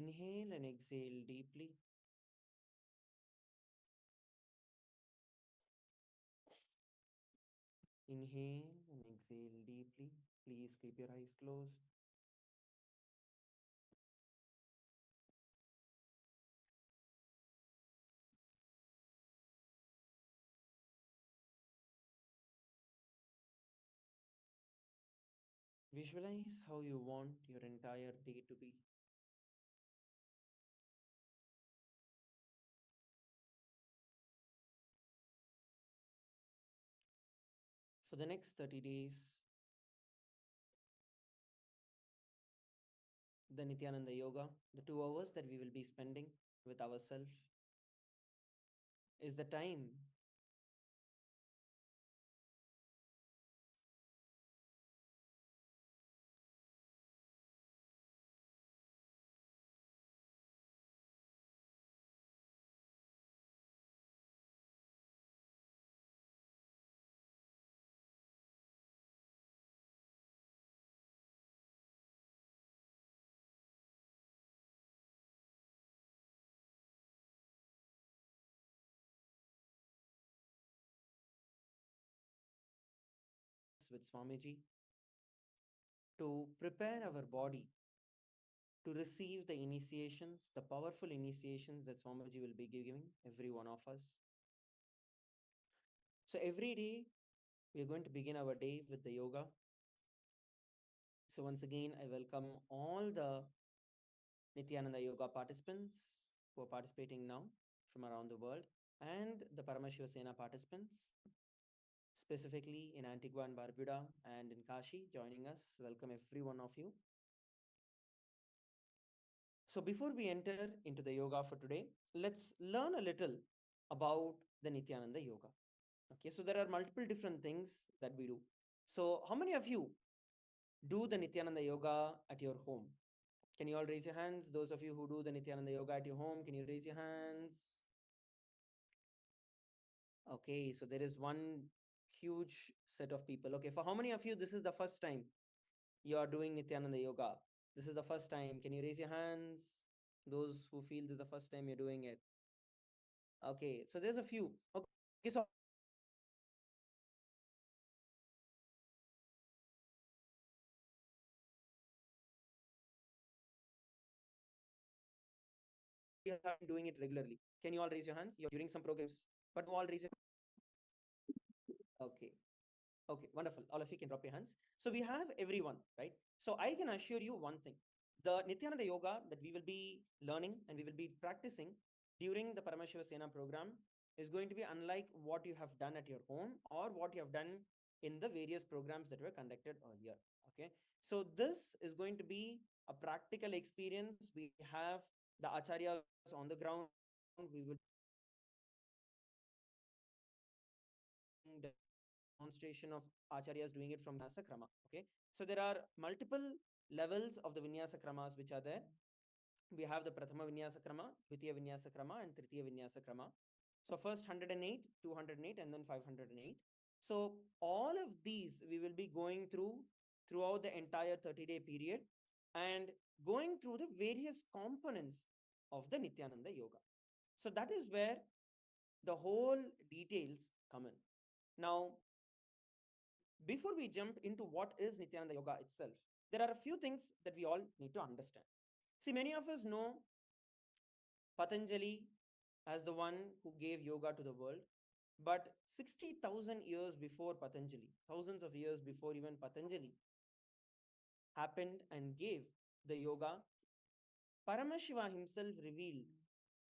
Inhale and exhale deeply. Inhale and exhale deeply. Please keep your eyes closed. Visualize how you want your entire day to be. For the next 30 days, the Nithyananda Yoga, the 2 hours that we will be spending with ourselves, is the time with Swamiji to prepare our body to receive the initiations, the powerful initiations that Swamiji will be giving every one of us. So every day, we are going to begin our day with the yoga. So once again, I welcome all the Nithyananda Yoga participants who are participating now from around the world and the Paramashiva Sena participants, specifically in Antigua and Barbuda and in Kashi joining us. Welcome every one of you. So before we enter into the yoga for today, let's learn a little about the Nithyananda Yoga. Okay, so there are multiple different things that we do. So how many of you do the Nithyananda Yoga at your home? Can you all raise your hands? Those of you who do the Nithyananda Yoga at your home, can you raise your hands? Okay, so there is one huge set of people. Okay, for how many of you this is the first time you are doing Nithyananda Yoga? This is the first time. Can you raise your hands? Those who feel this is the first time you're doing it. Okay, so there's a few. Okay, so you have been doing it regularly. Can you all raise your hands? You're during some programs, but all raise your. Okay. Okay, wonderful. All of you can drop your hands. So we have everyone, right? So I can assure you one thing. The Nithyananda Yoga that we will be learning and we will be practicing during the Paramashiva Sena program is going to be unlike what you have done at your home or what you have done in the various programs that were conducted earlier. Okay. So this is going to be a practical experience. We have the acharyas on the ground. We will demonstration of acharyas doing it from Vinyasa Krama. Okay, so there are multiple levels of the Vinyasa Kramas which are there. We have the Prathama Vinyasa Krama, Dvitiya Vinyasa Krama, and Tritiya Vinyasa Krama. So first 108, 208, and then 508. So all of these we will be going throughout the entire 30-day period and going through the various components of the Nithyananda Yoga. So that is where the whole details come in. Now, before we jump into what is Nithyananda Yoga itself, there are a few things that we all need to understand. See, many of us know Patanjali as the one who gave yoga to the world, but 60,000 years before Patanjali, thousands of years before even Patanjali happened and gave the yoga, Paramashiva himself revealed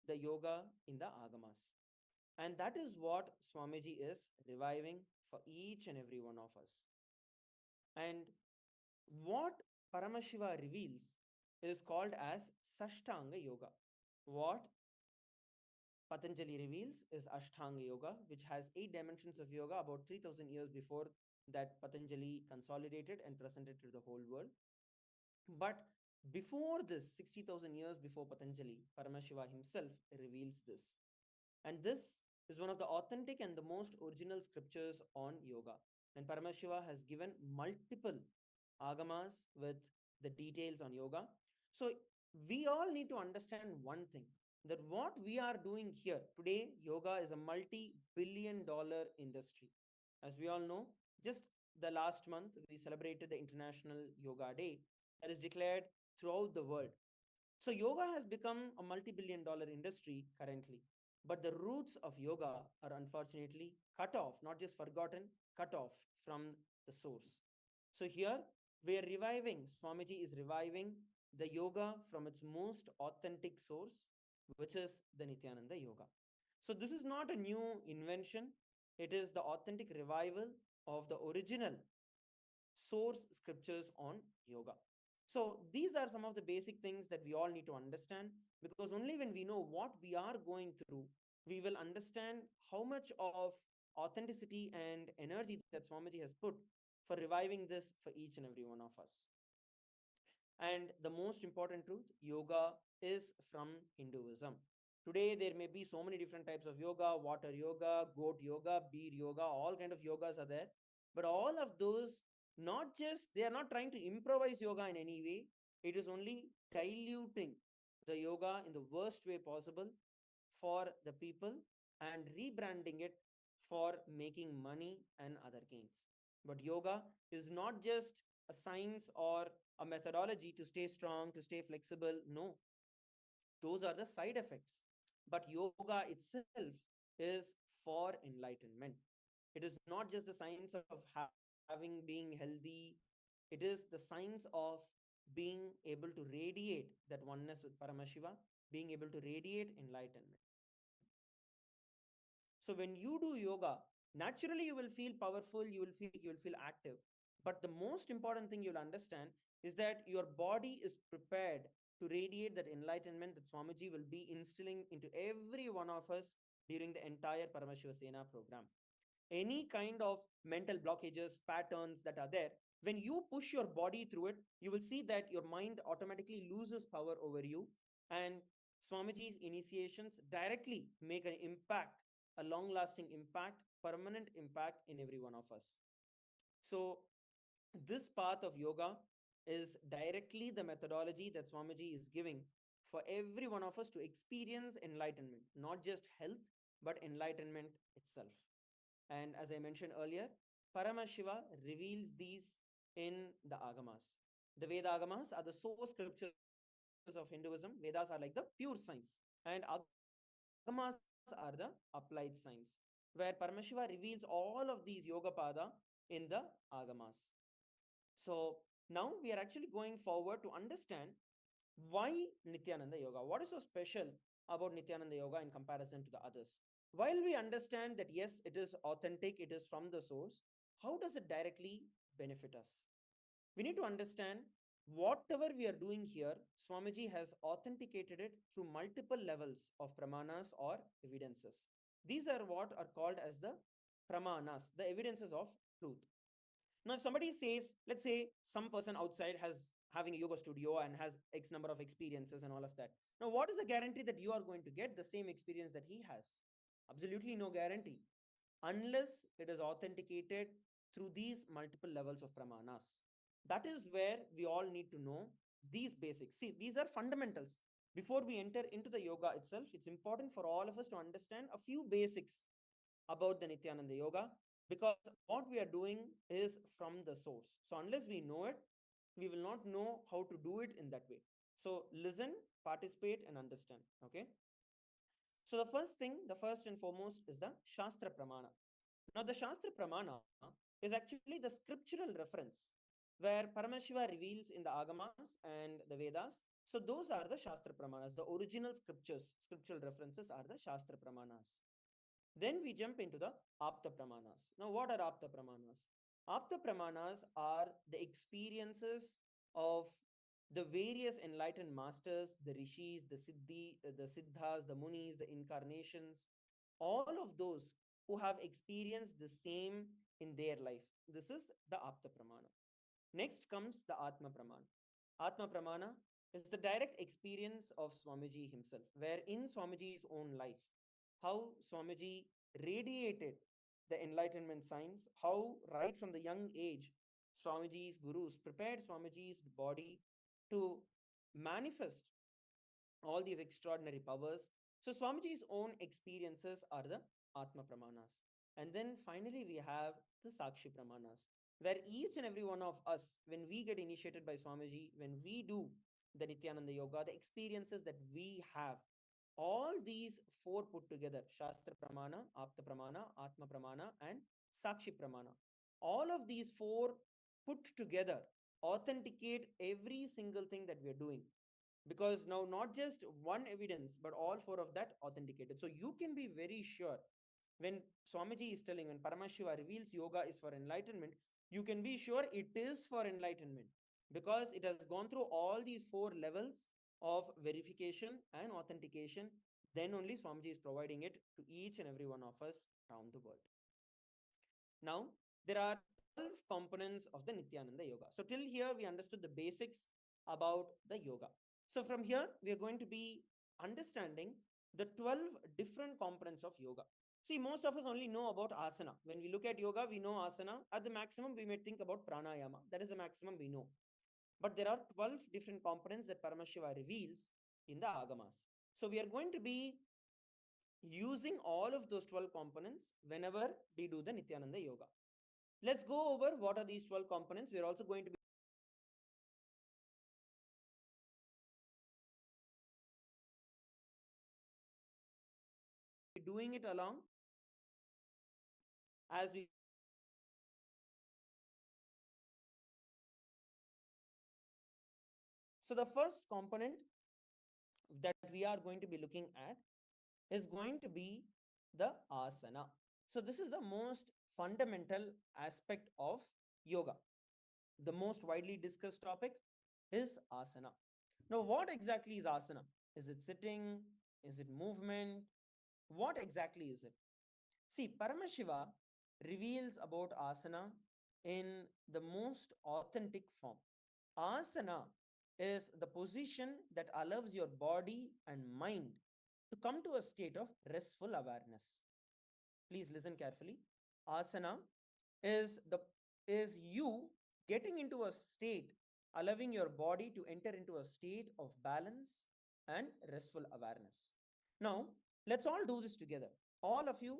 the yoga in the Agamas. And that is what Swamiji is reviving for each and every one of us. And what Paramashiva reveals is called as Sashtanga Yoga. What Patanjali reveals is Ashtanga Yoga, which has 8 dimensions of yoga about 3,000 years before that Patanjali consolidated and presented to the whole world. But before this, 60,000 years before Patanjali, Paramashiva himself reveals this. And this is one of the authentic and the most original scriptures on yoga. And Paramashiva has given multiple agamas with the details on yoga. So we all need to understand one thing, that what we are doing here today, yoga is a multi-billion-dollar industry. As we all know, just the last month we celebrated the International Yoga Day that is declared throughout the world. So yoga has become a multi-billion-dollar industry currently, but the roots of yoga are unfortunately cut off, not just forgotten, cut off from the source. So here we are reviving, Swamiji is reviving the yoga from its most authentic source, which is the Nithyananda yoga. So this is not a new invention, it is the authentic revival of the original source scriptures on yoga. So these are some of the basic things that we all need to understand, because only when we know what we are going through, we will understand how much of authenticity and energy that Swamiji has put for reviving this for each and every one of us. And the most important truth, yoga is from Hinduism. Today, there may be so many different types of yoga, water yoga, goat yoga, beer yoga, all kind of yogas are there. But all of those, not just, they are not trying to improvise yoga in any way. It is only diluting the yoga in the worst way possible for the people and rebranding it for making money and other gains. But yoga is not just a science or a methodology to stay strong, to stay flexible. No, those are the side effects. But yoga itself is for enlightenment. It is not just the science of having being healthy, it is the science of being able to radiate that oneness with Paramashiva, being able to radiate enlightenment. So when you do yoga, naturally you will feel powerful, you will feel active. But the most important thing you'll understand is that your body is prepared to radiate that enlightenment that Swamiji will be instilling into every one of us during the entire Paramashiva Sena program. Any kind of mental blockages, patterns that are there, when you push your body through it, you will see that your mind automatically loses power over you. And Swamiji's initiations directly make an impact, a long lasting impact, permanent impact in every one of us. So this path of yoga is directly the methodology that Swamiji is giving for every one of us to experience enlightenment, not just health, but enlightenment itself. And as I mentioned earlier, Paramashiva reveals these in the Agamas. The Veda Agamas are the source scriptures of Hinduism. Vedas are like the pure science, and Agamas are the applied science, where Paramashiva reveals all of these Yoga Pada in the Agamas. So now we are actually going forward to understand why Nityananda Yoga. What is so special about Nityananda Yoga in comparison to the others? While we understand that yes, it is authentic, it is from the source, how does it directly benefit us? We need to understand whatever we are doing here, Swamiji has authenticated it through multiple levels of pramanas or evidences. These are what are called as the pramanas, the evidences of truth. Now, if somebody says, let's say some person outside has having a yoga studio and has X number of experiences and all of that. Now, what is the guarantee that you are going to get the same experience that he has? Absolutely no guarantee, unless it is authenticated through these multiple levels of pramanas. That is where we all need to know these basics. See, these are fundamentals. Before we enter into the yoga itself, it's important for all of us to understand a few basics about the Nityananda Yoga, because what we are doing is from the source. So, unless we know it, we will not know how to do it in that way. So, listen, participate, and understand. Okay. So, the first thing, the first and foremost is the Shastra Pramana. Now, the Shastra Pramana is actually the scriptural reference where Paramashiva reveals in the Agamas and the Vedas. So, those are the Shastra Pramanas. The original scriptures, scriptural references are the Shastra Pramanas. Then we jump into the Apta Pramanas. Now, what are Apta Pramanas? Apta Pramanas are the experiences of the various enlightened masters, the rishis, the siddhas, the munis, the incarnations, all of those who have experienced the same in their life. This is the Apta Pramana. Next comes the Atma Pramana. Atma Pramana is the direct experience of Swamiji himself, where in Swamiji's own life, how Swamiji radiated the enlightenment signs, how right from the young age, Swamiji's gurus prepared Swamiji's body to manifest all these extraordinary powers. So Swamiji's own experiences are the Atma Pramanas. And then finally we have the Sakshi Pramanas, where each and every one of us, when we get initiated by Swamiji, when we do the Nithyananda Yoga, the experiences that we have, all these four put together, Shastra Pramana, Apta Pramana, Atma Pramana, and Sakshi Pramana, all of these four put together authenticate every single thing that we are doing, because now not just one evidence but all four of that authenticated. So you can be very sure when Swamiji is telling, when Paramashiva reveals yoga is for enlightenment, you can be sure it is for enlightenment, because it has gone through all these four levels of verification and authentication. Then only Swamiji is providing it to each and every one of us around the world. Now, there are 12 components of the Nithyananda Yoga. So, till here, we understood the basics about the yoga. So, from here, we are going to be understanding the 12 different components of yoga. See, most of us only know about asana. When we look at yoga, we know asana. At the maximum, we may think about pranayama. That is the maximum we know. But there are 12 different components that Paramashiva reveals in the agamas. So, we are going to be using all of those 12 components whenever we do the Nithyananda Yoga. Let's go over what are these 12 components. We're also going to be doing it along as we. So the first component that we are going to be looking at is going to be the asana. So this is the most fundamental aspect of yoga. The most widely discussed topic is asana. Now, what exactly is asana? Is it sitting? Is it movement? What exactly is it? See, Paramashiva reveals about asana in the most authentic form. Asana is the position that allows your body and mind to come to a state of restful awareness. Please listen carefully. Asana is the is you getting into a state, allowing your body to enter into a state of balance and restful awareness. Now, let's all do this together. All of you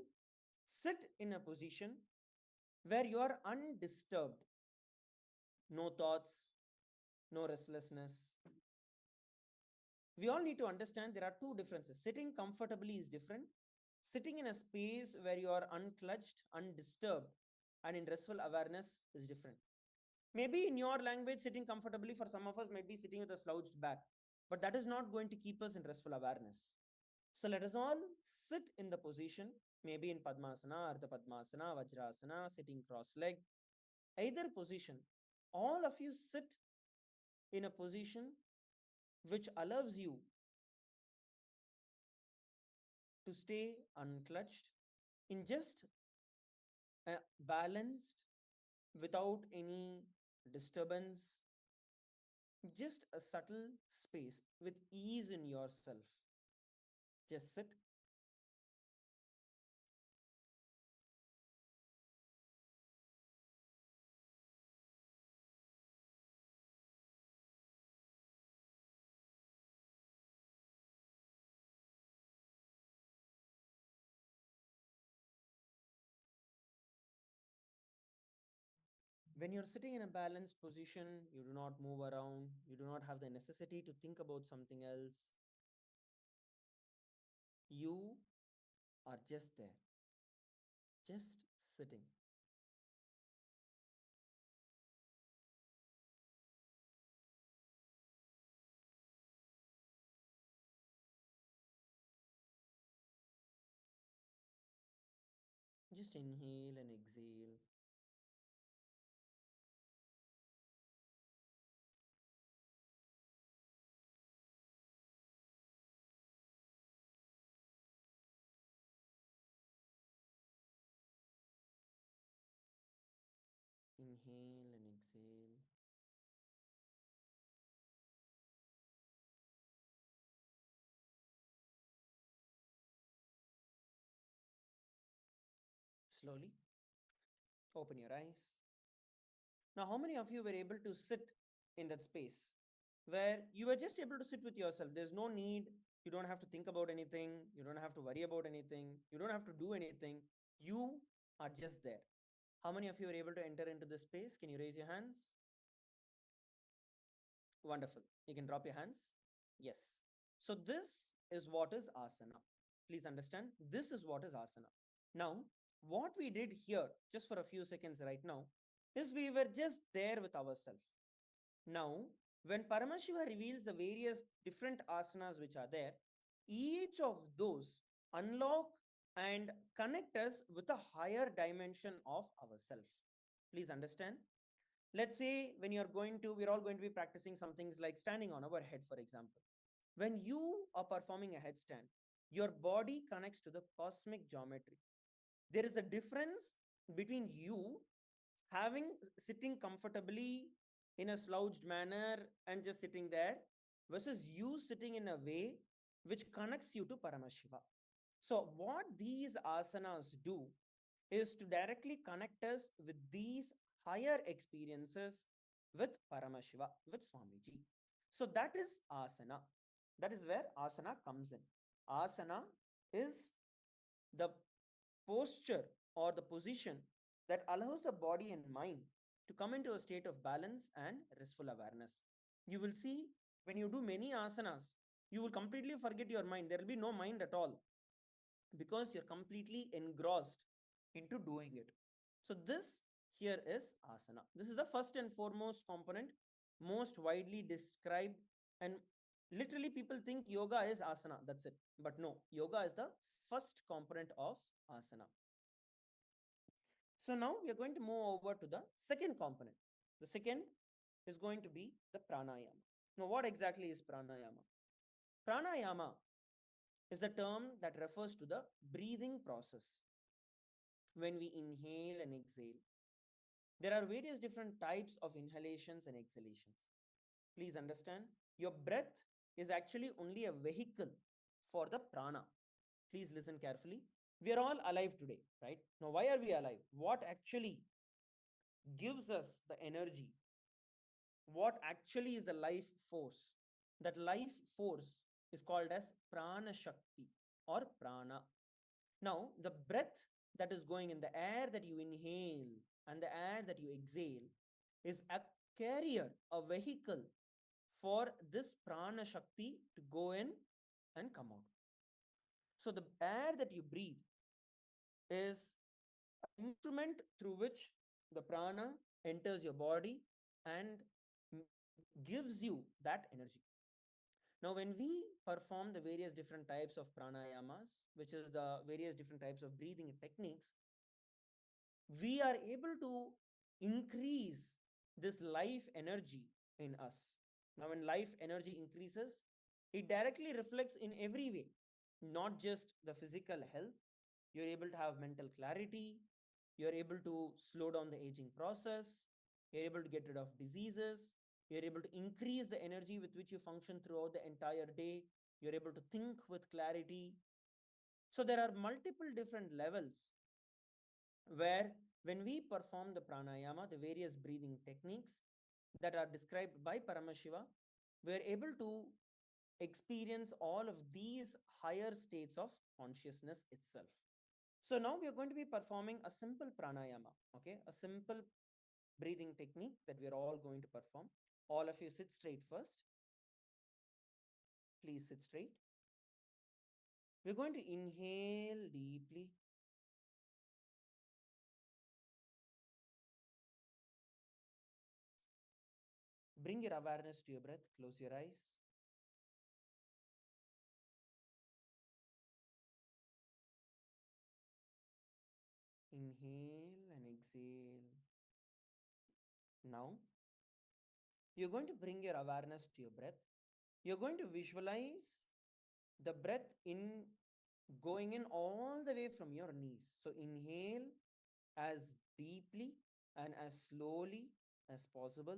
sit in a position where you are undisturbed, no thoughts, no restlessness. We all need to understand there are two differences. Sitting comfortably is different. Sitting in a space where you are unclutched, undisturbed, and in restful awareness is different. Maybe in your language, sitting comfortably for some of us might be sitting with a slouched back, but that is not going to keep us in restful awareness. So let us all sit in the position, maybe in Padmasana, Ardha Padmasana, Vajrasana, sitting cross-legged, either position. All of you sit in a position which allows you to stay unclutched, in just a balanced, without any disturbance, just a subtle space with ease in yourself. Just sit. When you're sitting in a balanced position, you do not move around, you do not have the necessity to think about something else. You are just there, just sitting. Just inhale and exhale. Inhale and exhale. Slowly open your eyes. Now, how many of you were able to sit in that space? where you are just able to sit with yourself. There's no need, you don't have to think about anything, you don't have to worry about anything, you don't have to do anything. You are just there. How many of you are able to enter into this space? Can you raise your hands? Wonderful. You can drop your hands. Yes. So this is what is asana. Please understand, this is what is asana. Now, what we did here, just for a few seconds right now, is we were just there with ourselves. Now, when Paramashiva reveals the various different asanas which are there, each of those unlock and connect us with a higher dimension of ourselves. Please understand. Let's say when you're going to, we're all going to be practicing some things like standing on our head, for example. When you are performing a headstand, your body connects to the cosmic geometry. There is a difference between you having sitting comfortably in a slouched manner and just sitting there versus you sitting in a way which connects you to Paramashiva. So, what these asanas do is to directly connect us with these higher experiences with Paramashiva, with Swamiji. So, that is asana. That is where asana comes in. Asana is the posture or the position that allows the body and mind to come into a state of balance and restful awareness. You will see when you do many asanas, you will completely forget your mind. There will be no mind at all because you're completely engrossed into doing it. So, this here is asana. This is the first and foremost component, most widely described, and literally people think yoga is asana. That's it. But no, yoga is the first component of asana. So now we are going to move over to the second component. The second is going to be the pranayama. Now, what exactly is pranayama? Pranayama is a term that refers to the breathing process. When we inhale and exhale, there are various different types of inhalations and exhalations. Please understand, your breath is actually only a vehicle for the prana. Please listen carefully. We are all alive today, right? Now, why are we alive? What actually gives us the energy? What actually is the life force? That life force is called as prana shakti or prana. Now, the breath that is going in, the air that you inhale and the air that you exhale, is a carrier, a vehicle for this prana shakti to go in and come out. So, the air that you breathe is an instrument through which the prana enters your body and gives you that energy. Now, when we perform the various different types of pranayamas, which is the various different types of breathing techniques, we are able to increase this life energy in us. Now, when life energy increases, it directly reflects in every way, not just the physical health. You're able to have mental clarity, you're able to slow down the aging process, you're able to get rid of diseases, you're able to increase the energy with which you function throughout the entire day, you're able to think with clarity. So, there are multiple different levels where when we perform the pranayama, the various breathing techniques that are described by Paramashiva, we are able to experience all of these higher states of consciousness itself. So now we are going to be performing a simple pranayama, okay? A simple breathing technique that we are all going to perform. All of you sit straight first. Please sit straight. We're going to inhale deeply. Bring your awareness to your breath. Close your eyes. Inhale and exhale. Now, you're going to bring your awareness to your breath. You're going to visualize the breath in going in all the way from your knees. So, inhale as deeply and as slowly as possible.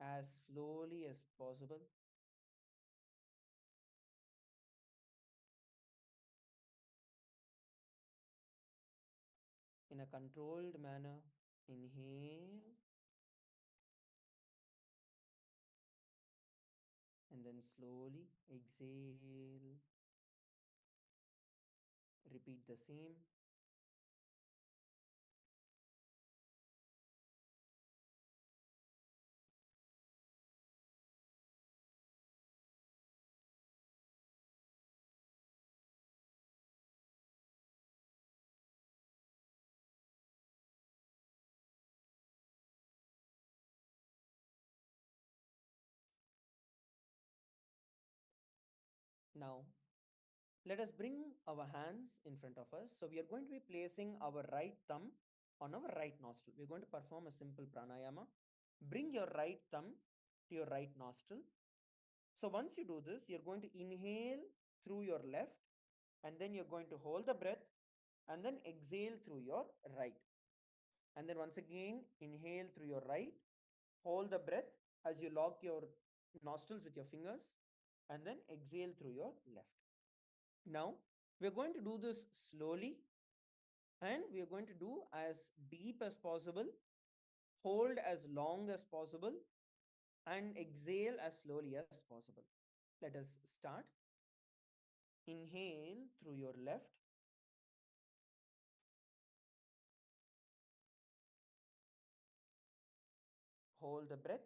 As slowly as possible. In a controlled manner. Inhale and then slowly exhale. Repeat the same. Now, let us bring our hands in front of us. So, we are going to be placing our right thumb on our right nostril. We are going to perform a simple pranayama. Bring your right thumb to your right nostril. So, once you do this, you're going to inhale through your left, and then you're going to hold the breath and then exhale through your right. And then once again, inhale through your right, hold the breath as you lock your nostrils with your fingers, and then exhale through your left. Now, we're going to do this slowly, and we're going to do as deep as possible, hold as long as possible, and exhale as slowly as possible. Let us start. Inhale through your left, hold the breath,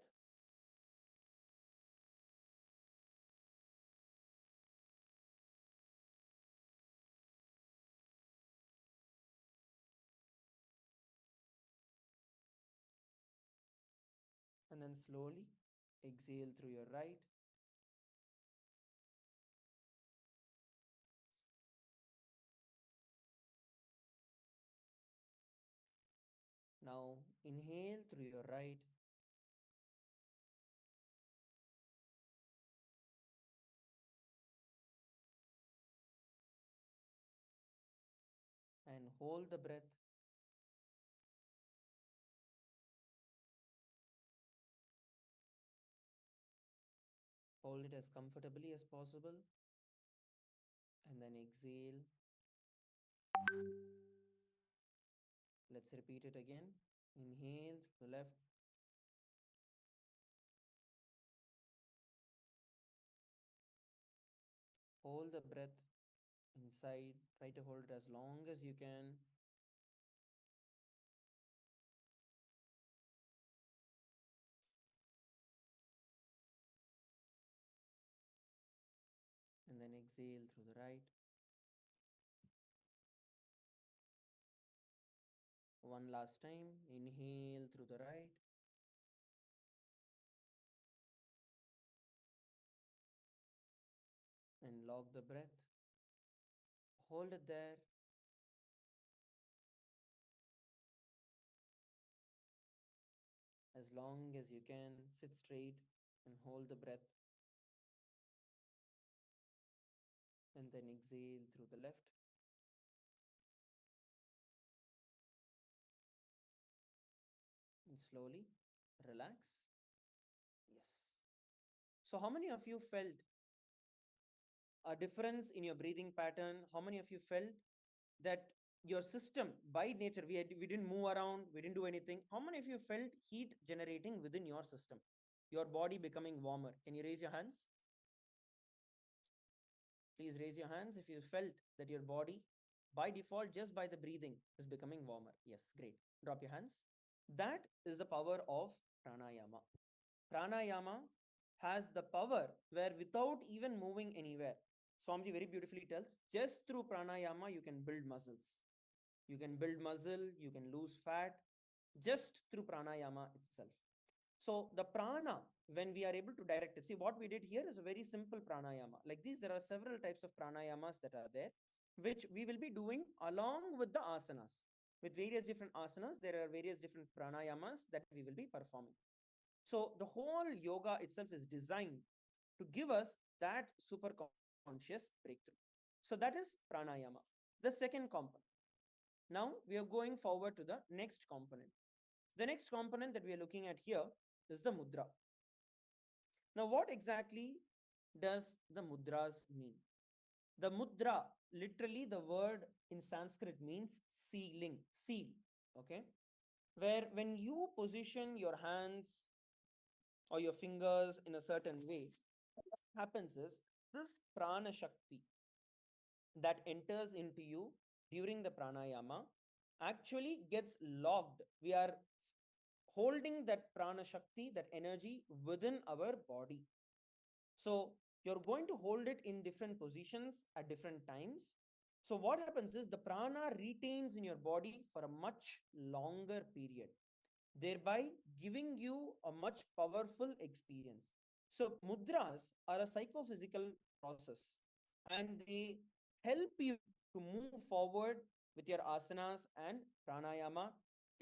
and then slowly exhale through your right. Now, inhale through your right, and hold the breath. Hold it as comfortably as possible, and then exhale. Let's repeat it again. Inhale to the left, hold the breath inside, try to hold it as long as you can, and then exhale through the right. One last time. Inhale through the right, and lock the breath. Hold it there. As long as you can, sit straight and hold the breath, and then exhale through the left. And slowly relax. Yes. So, how many of you felt a difference in your breathing pattern? How many of you felt that your system, by nature, we didn't move around, we didn't do anything? How many of you felt heat generating within your system, your body becoming warmer? Can you raise your hands? Please raise your hands if you felt that your body, by default, just by the breathing, is becoming warmer. Yes, great. Drop your hands. That is the power of pranayama. Pranayama has the power where without even moving anywhere, Swamiji very beautifully tells, just through pranayama, you can build muscles. You can build muscle, you can lose fat just through pranayama itself. So the prana, when we are able to direct it, see what we did here is a very simple pranayama. Like these, there are several types of pranayamas that are there, which we will be doing along with the asanas. With various different asanas, there are various different pranayamas that we will be performing. So the whole yoga itself is designed to give us that super conscious breakthrough. So that is pranayama. The second component. Now we are going forward to the next component. The next component that we are looking at here is the mudra. Now, what exactly does the mudras mean? The mudra, literally, the word in Sanskrit means sealing, seal. Okay. where when you position your hands or your fingers in a certain way, what happens is this prana shakti that enters into you during the pranayama actually gets logged. We are holding that prana shakti, that energy within our body. So you're going to hold it in different positions at different times. So what happens is the prana retains in your body for a much longer period, thereby giving you a much powerful experience. So mudras are a psychophysical process, and they help you to move forward with your asanas and pranayama,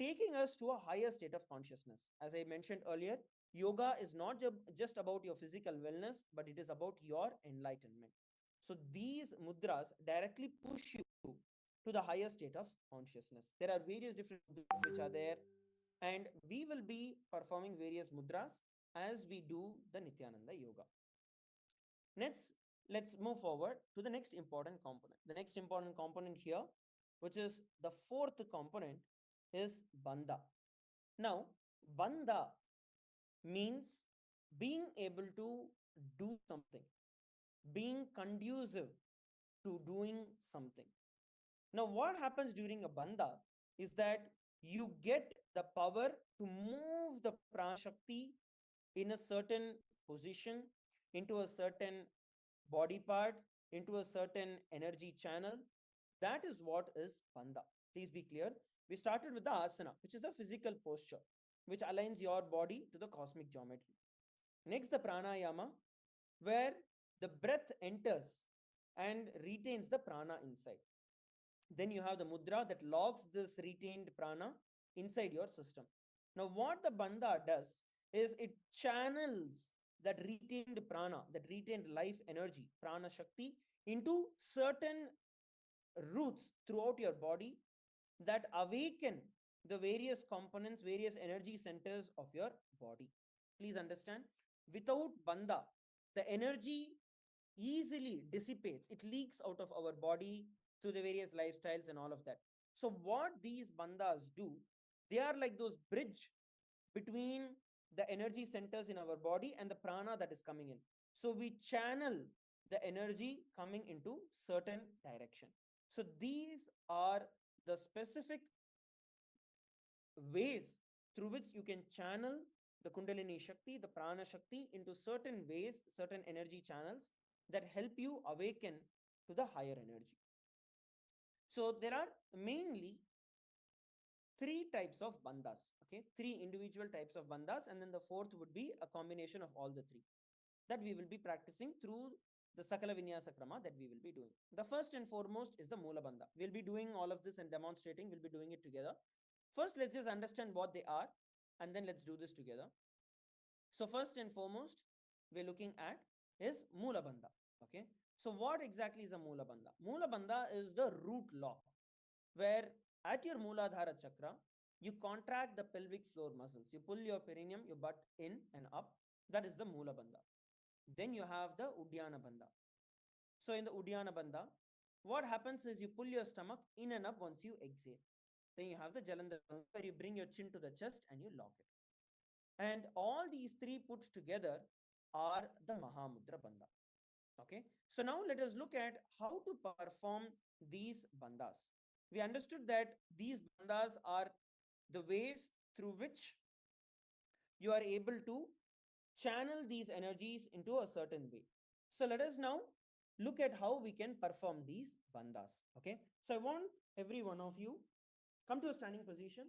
taking us to a higher state of consciousness. As I mentioned earlier, yoga is not just about your physical wellness, but it is about your enlightenment. So these mudras directly push you to the higher state of consciousness. There are various different mudras which are there, and we will be performing various mudras as we do the Nithyananda yoga. Next, let's move forward to the next important component. The next important component here, which is the fourth component, is bandha. Now, bandha means being able to do something, being conducive to doing something. Now, what happens during a bandha is that you get the power to move the prana shakti in a certain position, into a certain body part, into a certain energy channel. That is what is bandha. Please be clear. We started with the asana, which is the physical posture, which aligns your body to the cosmic geometry. Next, the pranayama, where the breath enters and retains the prana inside. Then you have the mudra that locks this retained prana inside your system. Now, what the bandha does is it channels that retained prana, that retained life energy, prana shakti, into certain roots throughout your body that awaken the various components, various energy centers of your body. Please understand, without bandha, the energy easily dissipates, it leaks out of our body through the various lifestyles and all of that. So what these bandhas do, they are like those bridge between the energy centers in our body and the prana that is coming in. So we channel the energy coming into certain direction. So these are the specific ways through which you can channel the kundalini shakti, the prana shakti into certain ways, certain energy channels that help you awaken to the higher energy. So there are mainly three types of bandhas. Okay, three individual types of bandhas, and then the fourth would be a combination of all the three that we will be practicing through the Sakala Vinyasa Krama that we will be doing. The first and foremost is the Mula Bandha. We'll be doing all of this and demonstrating. We'll be doing it together. First, let's just understand what they are, and then let's do this together. So first and foremost, we're looking at is Mula Bandha. Okay. So what exactly is a Mula Bandha? Mula Bandha is the root lock, where at your Mooladhara chakra, you contract the pelvic floor muscles. You pull your perineum, your butt in and up. That is the Mula Bandha. Then you have the Uddiyana Bandha. So in the Uddiyana Bandha, what happens is you pull your stomach in and up once you exhale. Then you have the Jalandhar Bandha, where you bring your chin to the chest and you lock it. And all these three put together are the Mahamudra Bandha. Okay. So now let us look at how to perform these bandhas. We understood that these bandhas are the ways through which you are able to channel these energies into a certain way. So let us now look at how we can perform these bandhas. Okay. So I want every one of you come to a standing position.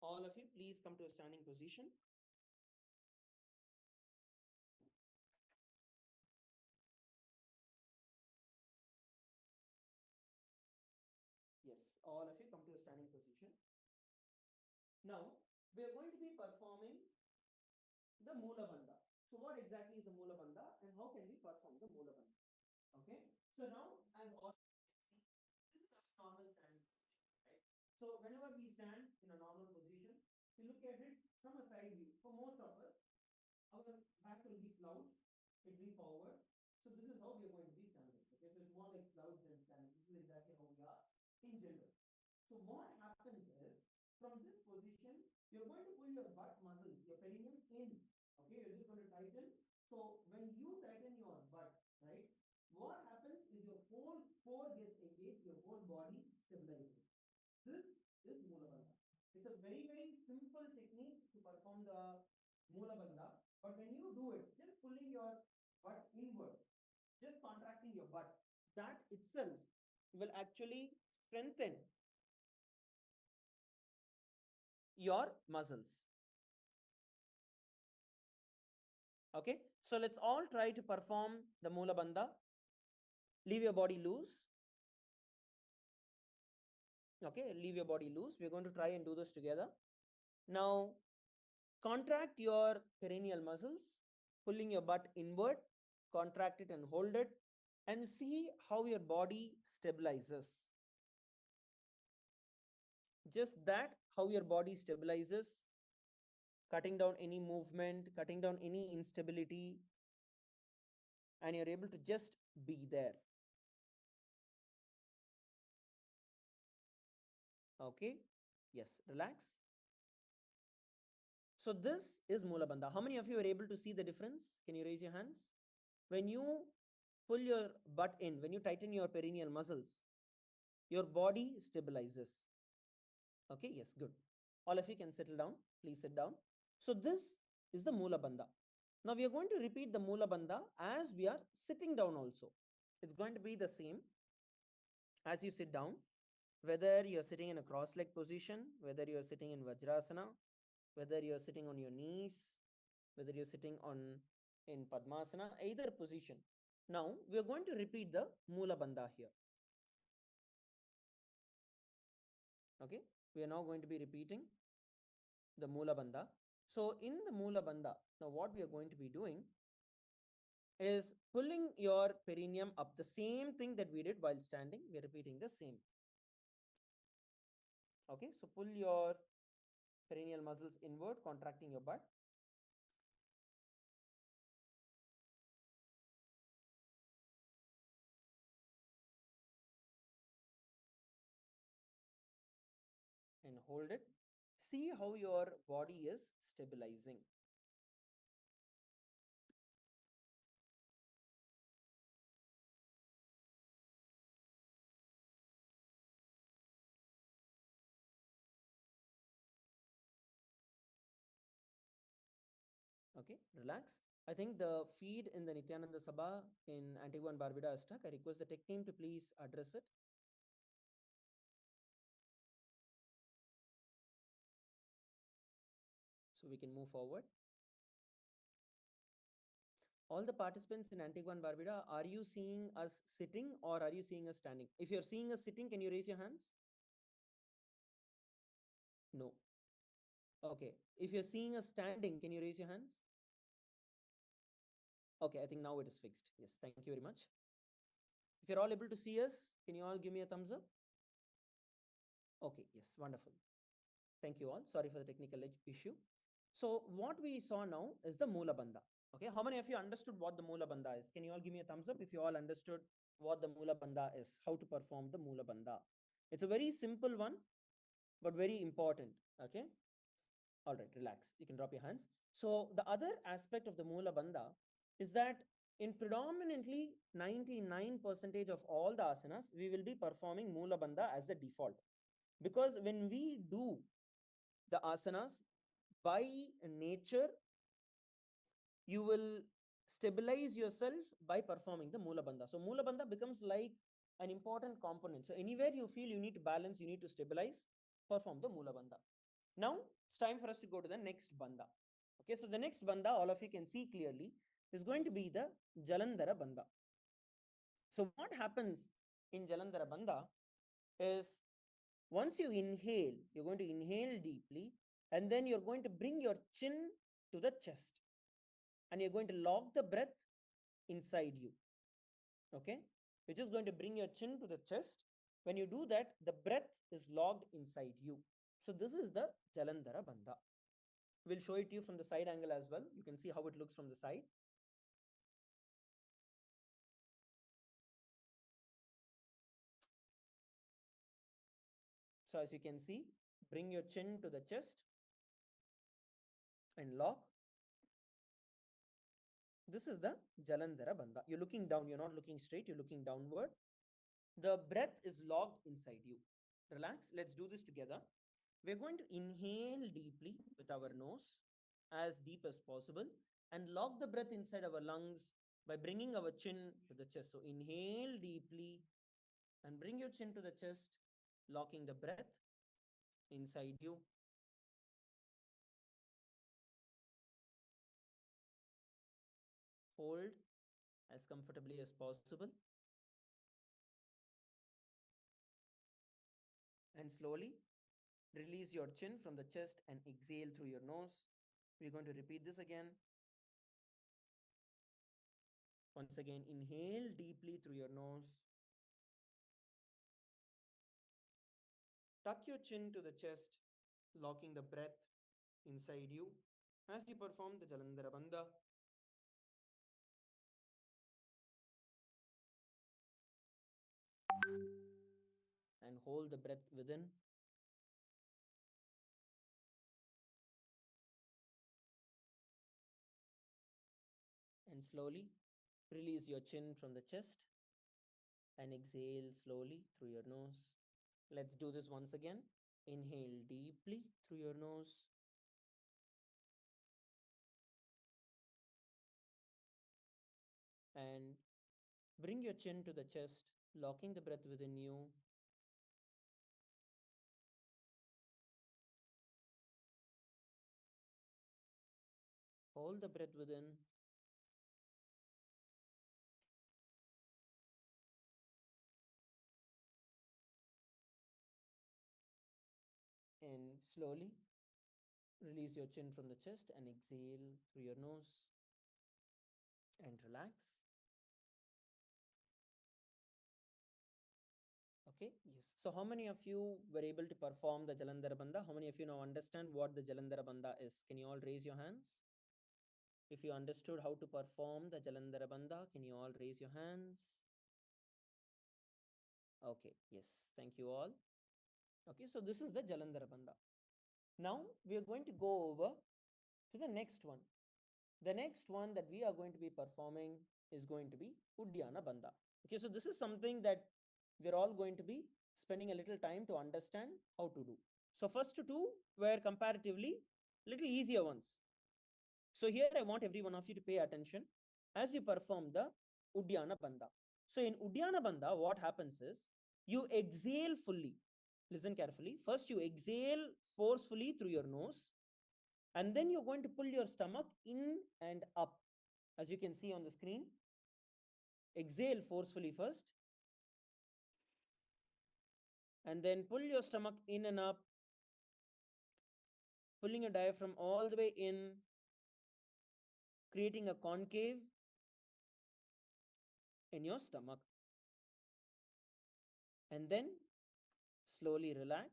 All of you, please come to a standing position. Yes, all of you come to a standing position. Now, we are going to be performing the Mula Bandha. So, what exactly is a Mula Bandha and how can we perform the Mula Bandha? Okay. So, now as all this is a normal standing position, right? So, whenever we stand in a normal position, we look at it from a side view. For most of us, our back will be clouds, it will be forward. So, this is how we are going to be standing. Okay. So, it's more like clouds than standing. This is exactly how we are in general. So what happens is, from this position, you're going to pull your butt muscles, your perineum in. Okay, you're just going to tighten. So when you tighten your butt, right, what happens is your whole core gets engaged, your whole body stabilizes. This is Mula Bandha. It's a very, very simple technique to perform the Mula Bandha. But when you do it, just pulling your butt inward, just contracting your butt, that itself will actually strengthen your muscles. Okay, so let's all try to perform the Mula Bandha. Leave your body loose. Okay, leave your body loose. We're going to try and do this together. Now, contract your perineal muscles, pulling your butt inward, contract it and hold it, and see how your body stabilizes. Just that, how your body stabilizes, cutting down any movement, cutting down any instability, and you're able to just be there. Okay, yes, relax. So this is Mula Bandha. How many of you are able to see the difference? Can you raise your hands? When you pull your butt in, when you tighten your perineal muscles, your body stabilizes. Okay, yes, good. All of you can settle down. Please sit down. So this is the Mula Bandha. Now we are going to repeat the Mula Bandha as we are sitting down also. It's going to be the same as you sit down, whether you're sitting in a cross-leg position, whether you're sitting in Vajrasana, whether you're sitting on your knees, whether you're sitting on in Padmasana, either position. Now we are going to repeat the Mula Bandha here. Okay, we are now going to be repeating the Mula Bandha. So in the Mula Bandha, now what we are going to be doing is pulling your perineum up, the same thing that we did while standing. We are repeating the same. Okay, so pull your perineal muscles inward, contracting your butt. And hold it. See how your body is stabilizing. Okay, relax. I think the feed in the Nithyananda Sabha in Antigua and Barbuda is stuck. I request the tech team to please address it. So we can move forward. All the participants in Antigua and Barbuda, are you seeing us sitting or are you seeing us standing? If you're seeing us sitting, can you raise your hands? No. Okay. If you're seeing us standing, can you raise your hands? Okay, I think now it is fixed. Yes, thank you very much. If you're all able to see us, can you all give me a thumbs up? Okay, yes, wonderful. Thank you all. Sorry for the technical issue. So what we saw now is the Mula Bandha. Okay, how many of you understood what the Mula Bandha is? Can you all give me a thumbs up if you all understood what the Mula Bandha is, how to perform the Mula Bandha? It's a very simple one, but very important. Okay, all right, relax. You can drop your hands. So the other aspect of the Mula Bandha is that in predominantly 99% of all the asanas, we will be performing Mula Bandha as the default. Because when we do the asanas, by nature, you will stabilize yourself by performing the Mula Bandha. So Mula Bandha becomes like an important component. So anywhere you feel you need to balance, you need to stabilize, perform the Mula Bandha. Now it's time for us to go to the next Bandha. Okay, so the next Bandha, all of you can see clearly, is going to be the Jalandhara Bandha. So what happens in Jalandhara Bandha is once you inhale, you're going to inhale deeply, and then you're going to bring your chin to the chest, and you're going to lock the breath inside you. Okay, you're just going to bring your chin to the chest. When you do that, the breath is locked inside you. So this is the Jalandhara Bandha. We'll show it to you from the side angle as well. You can see how it looks from the side. So as you can see, bring your chin to the chest and lock. This is the Jalandhara Bandha. You're looking down, you're not looking straight, you're looking downward. The breath is locked inside you. Relax. Let's do this together. We're going to inhale deeply with our nose, as deep as possible, and lock the breath inside our lungs by bringing our chin to the chest. So inhale deeply and bring your chin to the chest, locking the breath inside you. Hold as comfortably as possible. And slowly release your chin from the chest and exhale through your nose. We're going to repeat this again. Once again, inhale deeply through your nose. Tuck your chin to the chest, locking the breath inside you as you perform the Jalandhara Bandha. And hold the breath within. And slowly release your chin from the chest and exhale slowly through your nose. Let's do this once again. Inhale deeply through your nose. And bring your chin to the chest, locking the breath within you. Hold the breath within. And slowly release your chin from the chest and exhale through your nose. And relax. Okay, yes. So how many of you were able to perform the Jalandhara Bandha? How many of you now understand what the Jalandhara Bandha is? Can you all raise your hands? If you understood how to perform the Jalandhara Bandha, can you all raise your hands? Okay, yes. Thank you all. Okay, so this is the Jalandhara Bandha. Now we are going to go over to the next one. The next one that we are going to be performing is going to be Udyana Bandha. Okay, so this is something that we're all going to be spending a little time to understand how to do. So first two were comparatively little easier ones. So here I want every one of you to pay attention as you perform the Udyana Bandha. So in Udyana Bandha, what happens is you exhale fully. Listen carefully. First you exhale forcefully through your nose, and then you're going to pull your stomach in and up. As you can see on the screen, exhale forcefully first, and then pull your stomach in and up, pulling your diaphragm all the way in, creating a concave in your stomach. And then slowly relax,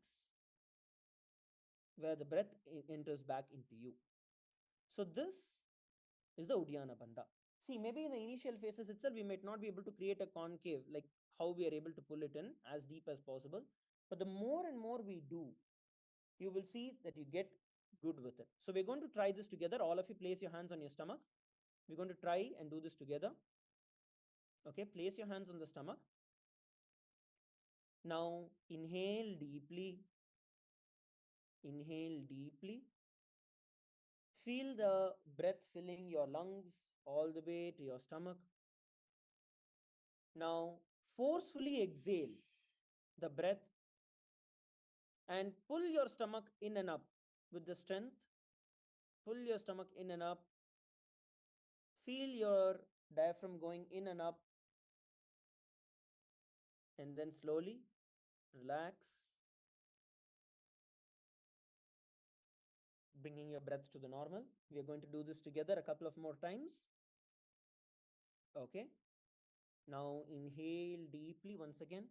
where the breath enters back into you. So this is the Udyana Bandha. See, maybe in the initial phases itself, we might not be able to create a concave, like how we are able to pull it in as deep as possible. But the more and more we do, you will see that you get good with it. So we're going to try this together. All of you place your hands on your stomach. We're going to try and do this together. Okay, place your hands on the stomach. Now inhale deeply. Inhale deeply. Feel the breath filling your lungs all the way to your stomach. Now forcefully exhale the breath and pull your stomach in and up with the strength. Pull your stomach in and up. Feel your diaphragm going in and up. And then slowly relax, bringing your breath to the normal. We are going to do this together a couple of more times. Okay. Now inhale deeply once again.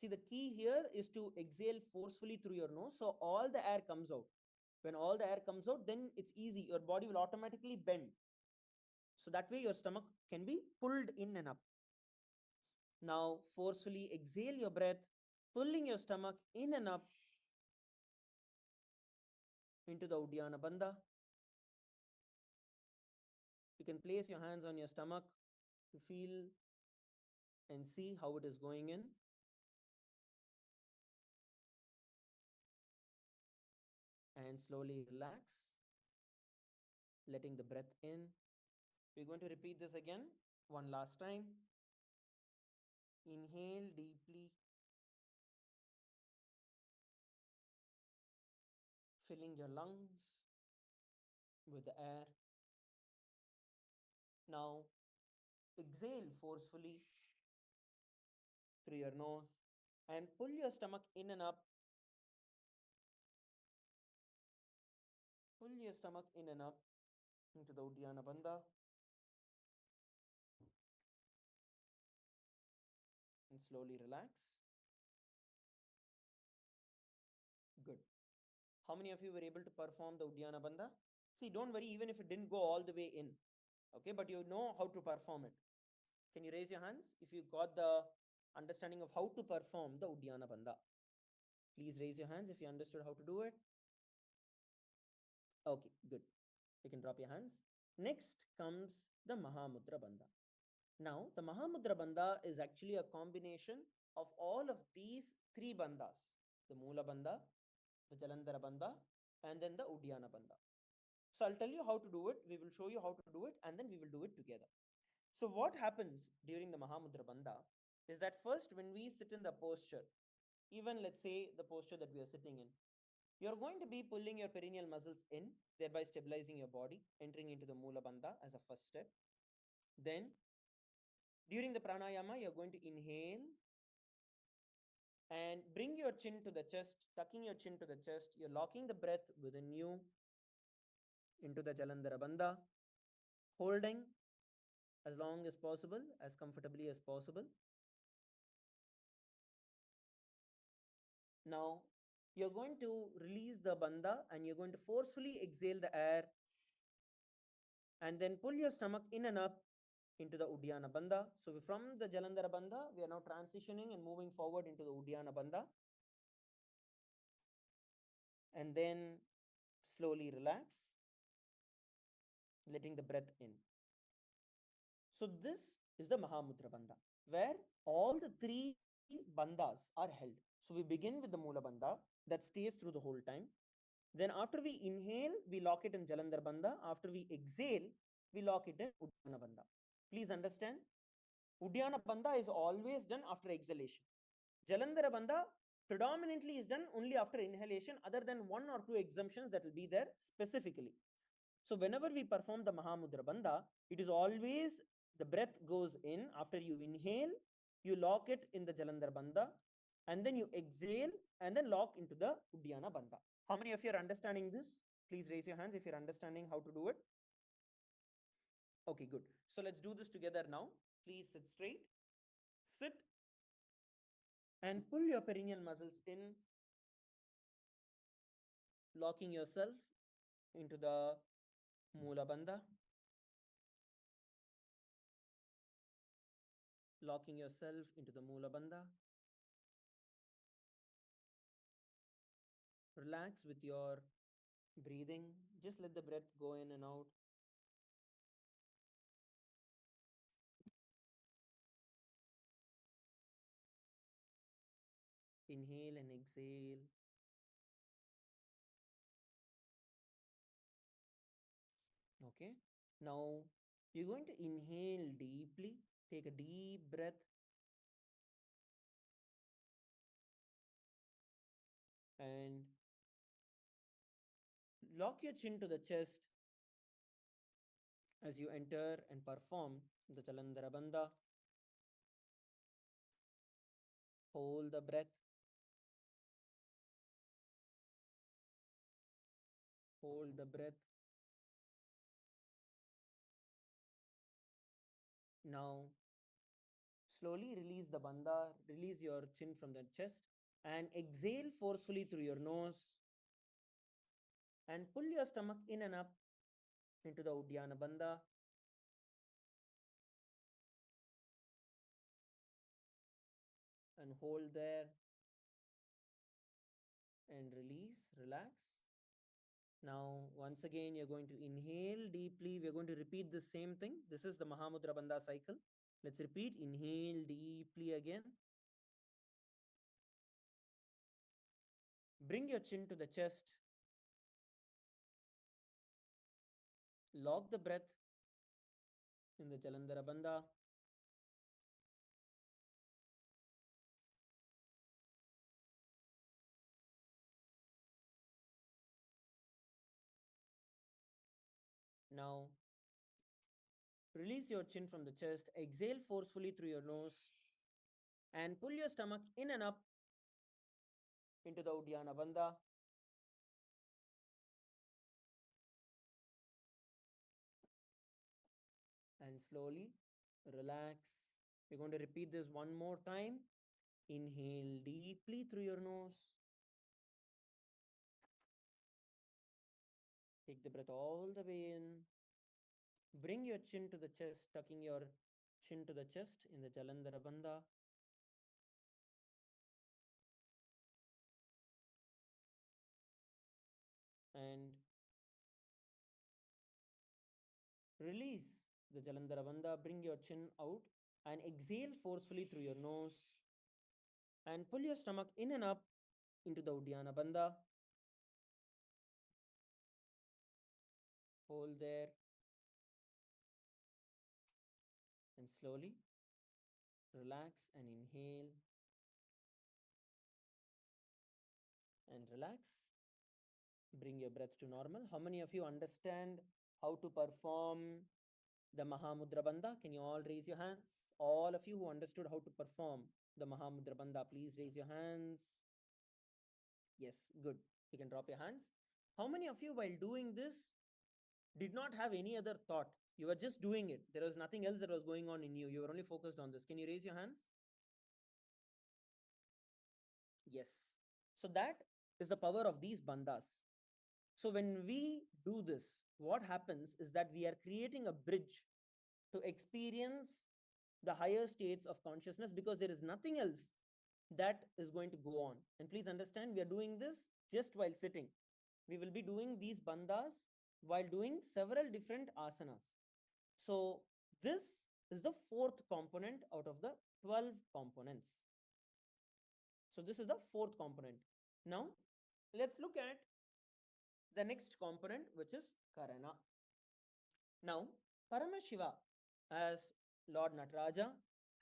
See, the key here is to exhale forcefully through your nose, so all the air comes out. When all the air comes out, then it's easy. Your body will automatically bend. So that way your stomach can be pulled in and up. Now forcefully exhale your breath, pulling your stomach in and up, into the Uddiyana Bandha. You can place your hands on your stomach to feel and see how it is going in. And slowly relax, letting the breath in. We're going to repeat this again one last time. Inhale deeply, filling your lungs with the air. Now exhale forcefully through your nose and pull your stomach in and up. Pull your stomach in and up into the Uddiyana Bandha and slowly relax. Good. How many of you were able to perform the Uddiyana Bandha? See, don't worry, even if it didn't go all the way in, okay, but you know how to perform it. Can you raise your hands if you got the understanding of how to perform the Uddiyana Bandha? Please raise your hands if you understood how to do it. Okay, good. You can drop your hands. Next comes the Mahamudra Bandha. Now, the Mahamudra Bandha is actually a combination of all of these three bandhas: the Moola Bandha, the Jalandhara Bandha, and then the Uddiyana Bandha. So I'll tell you how to do it. We will show you how to do it, and then we will do it together. So what happens during the Mahamudra Bandha is that first, when we sit in the posture, even let's say the posture that we are sitting in, you're going to be pulling your perineal muscles in, thereby stabilizing your body, entering into the Moola Bandha as a first step. Then, during the pranayama, you're going to inhale and bring your chin to the chest, tucking your chin to the chest. You're locking the breath within you into the Jalandhara Bandha, holding as long as possible, as comfortably as possible. Now, you're going to release the bandha and you're going to forcefully exhale the air and then pull your stomach in and up into the Uddiyana Bandha. So from the Jalandhara Bandha, we are now transitioning and moving forward into the Uddiyana Bandha. And then slowly relax, letting the breath in. So this is the Mahamudra Bandha, where all the three bandhas are held. So we begin with the Moola Bandha that stays through the whole time. Then after we inhale, we lock it in Jalandhar Bandha. After we exhale, we lock it in Uddiyana Bandha. Please understand, Uddiyana Bandha is always done after exhalation. Jalandhara Bandha predominantly is done only after inhalation, other than one or two exemptions that will be there specifically. So whenever we perform the Mahamudra Bandha, it is always the breath goes in. After you inhale, you lock it in the Jalandhar Bandha, and then you exhale and then lock into the Uddiyana Bandha. How many of you are understanding this? Please raise your hands if you're understanding how to do it. Okay, good. So let's do this together now. Please sit straight. Sit and pull your perineal muscles in, locking yourself into the Moola Bandha, locking yourself into the Moola Bandha. Relax with your breathing. Just let the breath go in and out. Inhale and exhale. Okay. Now you're going to inhale deeply. Take a deep breath. And lock your chin to the chest as you enter and perform the Jalandhara Bandha. Hold the breath. Hold the breath. Now, slowly release the bandha, release your chin from the chest, and exhale forcefully through your nose. And pull your stomach in and up into the Uddiyana Bandha. And hold there. And release, relax. Now, once again, you're going to inhale deeply. We're going to repeat the same thing. This is the Mahamudra Bandha cycle. Let's repeat. Inhale deeply again. Bring your chin to the chest. Lock the breath in the Jalandhara Bandha. Now, release your chin from the chest. Exhale forcefully through your nose and pull your stomach in and up into the Uddiyana Bandha. And slowly relax. We're going to repeat this one more time. Inhale deeply through your nose. Take the breath all the way in. Bring your chin to the chest, tucking your chin to the chest in the Jalandhara Bandha. And release the Jalandhara Bandha. Bring your chin out and exhale forcefully through your nose. And pull your stomach in and up into the Uddiyana Bandha. Hold there. And slowly relax and inhale. And relax. Bring your breath to normal. How many of you understand how to perform the Mahamudra Bandha? Can you all raise your hands? All of you who understood how to perform the Mahamudra Bandha, please raise your hands. Yes, good. You can drop your hands. How many of you, while doing this, did not have any other thought? You were just doing it. There was nothing else that was going on in you. You were only focused on this. Can you raise your hands? Yes. So that is the power of these bandhas. So when we do this, what happens is that we are creating a bridge to experience the higher states of consciousness, because there is nothing else that is going to go on. And please understand, we are doing this just while sitting. We will be doing these bandhas while doing several different asanas. So this is the fourth component out of the 12 components. So this is the fourth component. Now let's look at the next component, which is Karana. Now, Paramashiva, as Lord Nataraja,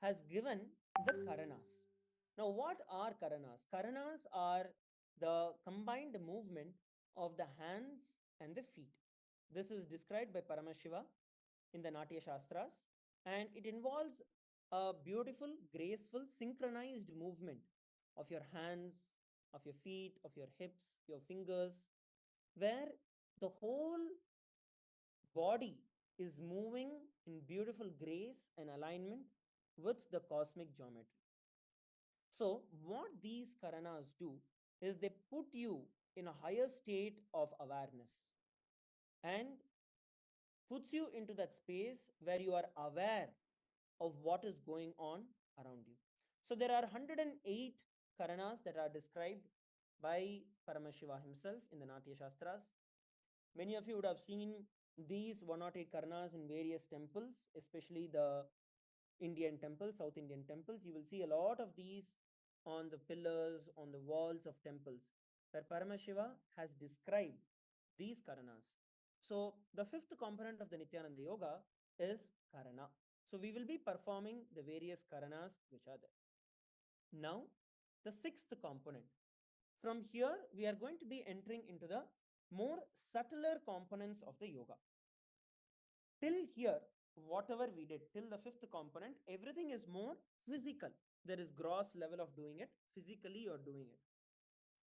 has given the Karanas. Now, what are Karanas? Karanas are the combined movement of the hands and the feet. This is described by Paramashiva in the Natya Shastras, and it involves a beautiful, graceful, synchronized movement of your hands, of your feet, of your hips, your fingers, where the whole body is moving in beautiful grace and alignment with the cosmic geometry. So, what these karanas do is they put you in a higher state of awareness and puts you into that space where you are aware of what is going on around you. So, there are 108 karanas that are described by Paramashiva himself in the Natya Shastras. Many of you would have seen these 108 Karnas in various temples, especially the Indian temples, South Indian temples. You will see a lot of these on the pillars, on the walls of temples, where Paramashiva has described these Karanas. So, the fifth component of the Nithyananda Yoga is Karana. So, we will be performing the various Karanas which are there. Now, the sixth component. From here, we are going to be entering into the more subtler components of the yoga. Till here, whatever we did, till the fifth component, everything is more physical. There is gross level of doing it, physically you're doing it.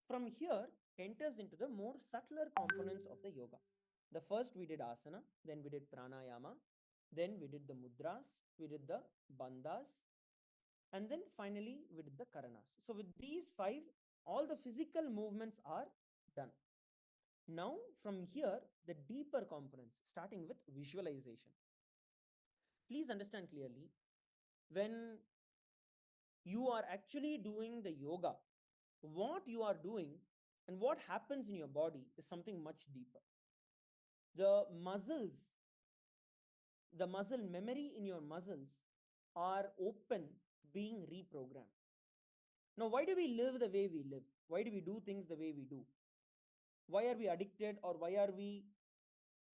From here, enters into the more subtler components of the yoga. The first we did asana, then we did pranayama, then we did the mudras, we did the bandhas, and then finally we did the karanas. So with these five, all the physical movements are done. Now, from here, the deeper components, starting with visualization. Please understand clearly, when you are actually doing the yoga, what you are doing And what happens in your body is something much deeper. The muscles, the muscle memory in your muscles are open, being reprogrammed. Now, why do we live the way we live? Why do we do things the way we do? Why are we addicted, or why are we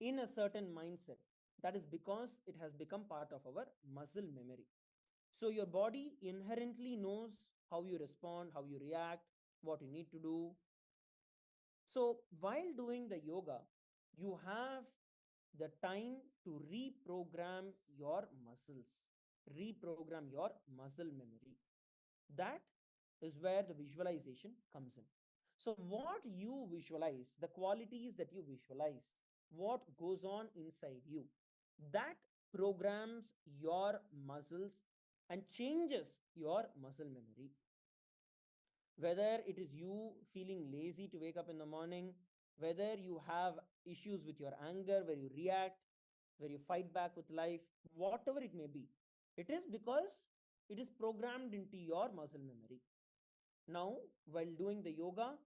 in a certain mindset? That is because it has become part of our muscle memory. So your body inherently knows how you respond, how you react, what you need to do. So while doing the yoga, you have the time to reprogram your muscles, reprogram your muscle memory. That is where the visualization comes in. So what you visualize, the qualities that you visualize, what goes on inside you, that programs your muscles and changes your muscle memory. Whether it is you feeling lazy to wake up in the morning, whether you have issues with your anger, where you react, where you fight back with life, whatever it may be, it is because it is programmed into your muscle memory. Now, while doing the yoga,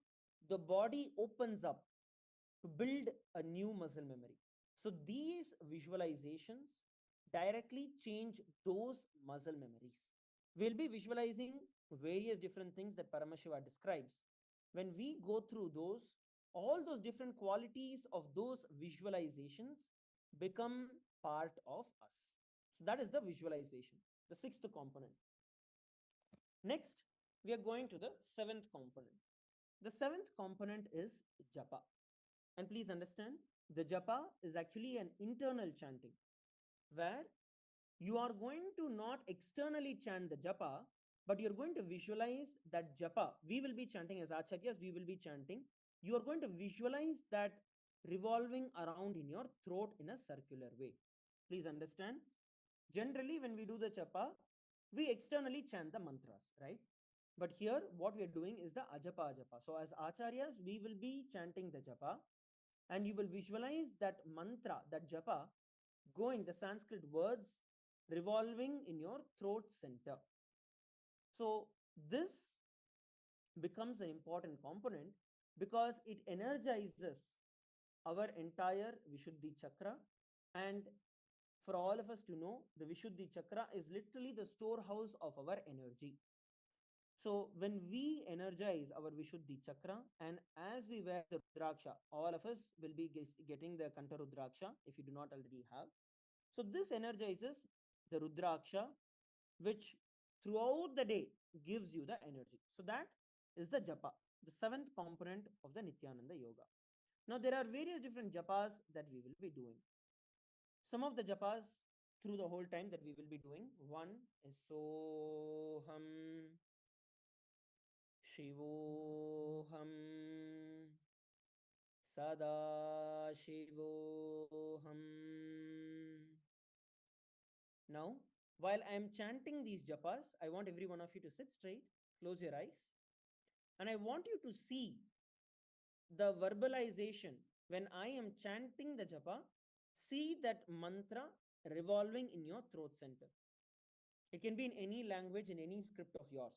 the body opens up to build a new muscle memory. So these visualizations directly change those muscle memories. We'll be visualizing various different things that Paramashiva describes. When we go through those, all those different qualities of those visualizations become part of us. So that is the visualization, the sixth component. Next, we are going to the seventh component. The seventh component is japa. And please understand, the japa is actually an internal chanting where you are going to not externally chant the japa, but you're going to visualize that japa. We will be chanting as acharyas, we will be chanting. You are going to visualize that revolving around in your throat in a circular way. Please understand, generally, when we do the japa, we externally chant the mantras, right? But here, what we are doing is the ajapa ajapa. So, as acharyas, we will be chanting the japa, and you will visualize that mantra, that japa, going the Sanskrit words revolving in your throat center. So, this becomes an important component because it energizes our entire Vishuddhi chakra. And for all of us to know, the Vishuddhi chakra is literally the storehouse of our energy. So when we energize our Vishuddhi chakra, and as we wear the Rudraksha, all of us will be getting the Kanta Rudraksha if you do not already have. So this energizes the Rudraksha, which throughout the day gives you the energy. So that is the japa, the seventh component of the Nithyananda yoga. Now there are various different japas that we will be doing. Some of the japas through the whole time that we will be doing. One is Soham Shivoham Sada Shivoham. Now, while I am chanting these japas, I want every one of you to sit straight, close your eyes, and I want you to see the verbalization. When I am chanting the japa, see that mantra revolving in your throat center. It can be in any language, in any script of yours.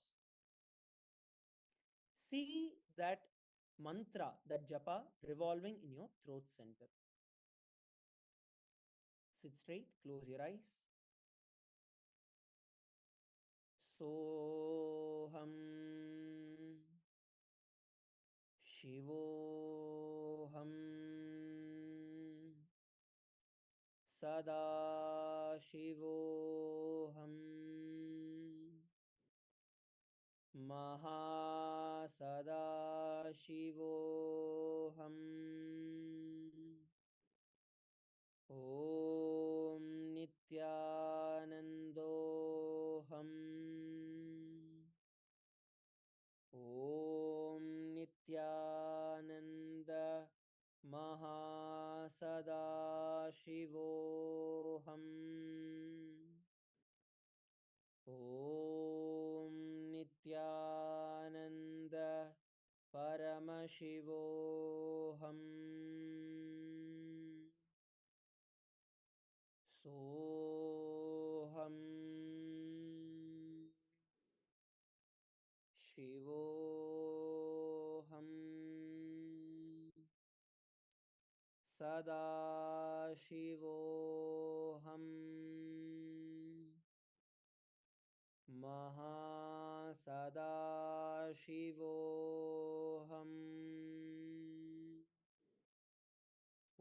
See that mantra, that japa revolving in your throat center. Sit straight, close your eyes. Soham Shivoham Sada Shivoham Mahasada Shivoham Om Nithyanandoham Om Nithyananda Mahasada Shivoham Om Nithyananda Paramashivoham Soham Shivoham सदाशिवोऽहम् महासदाशिवोऽहम्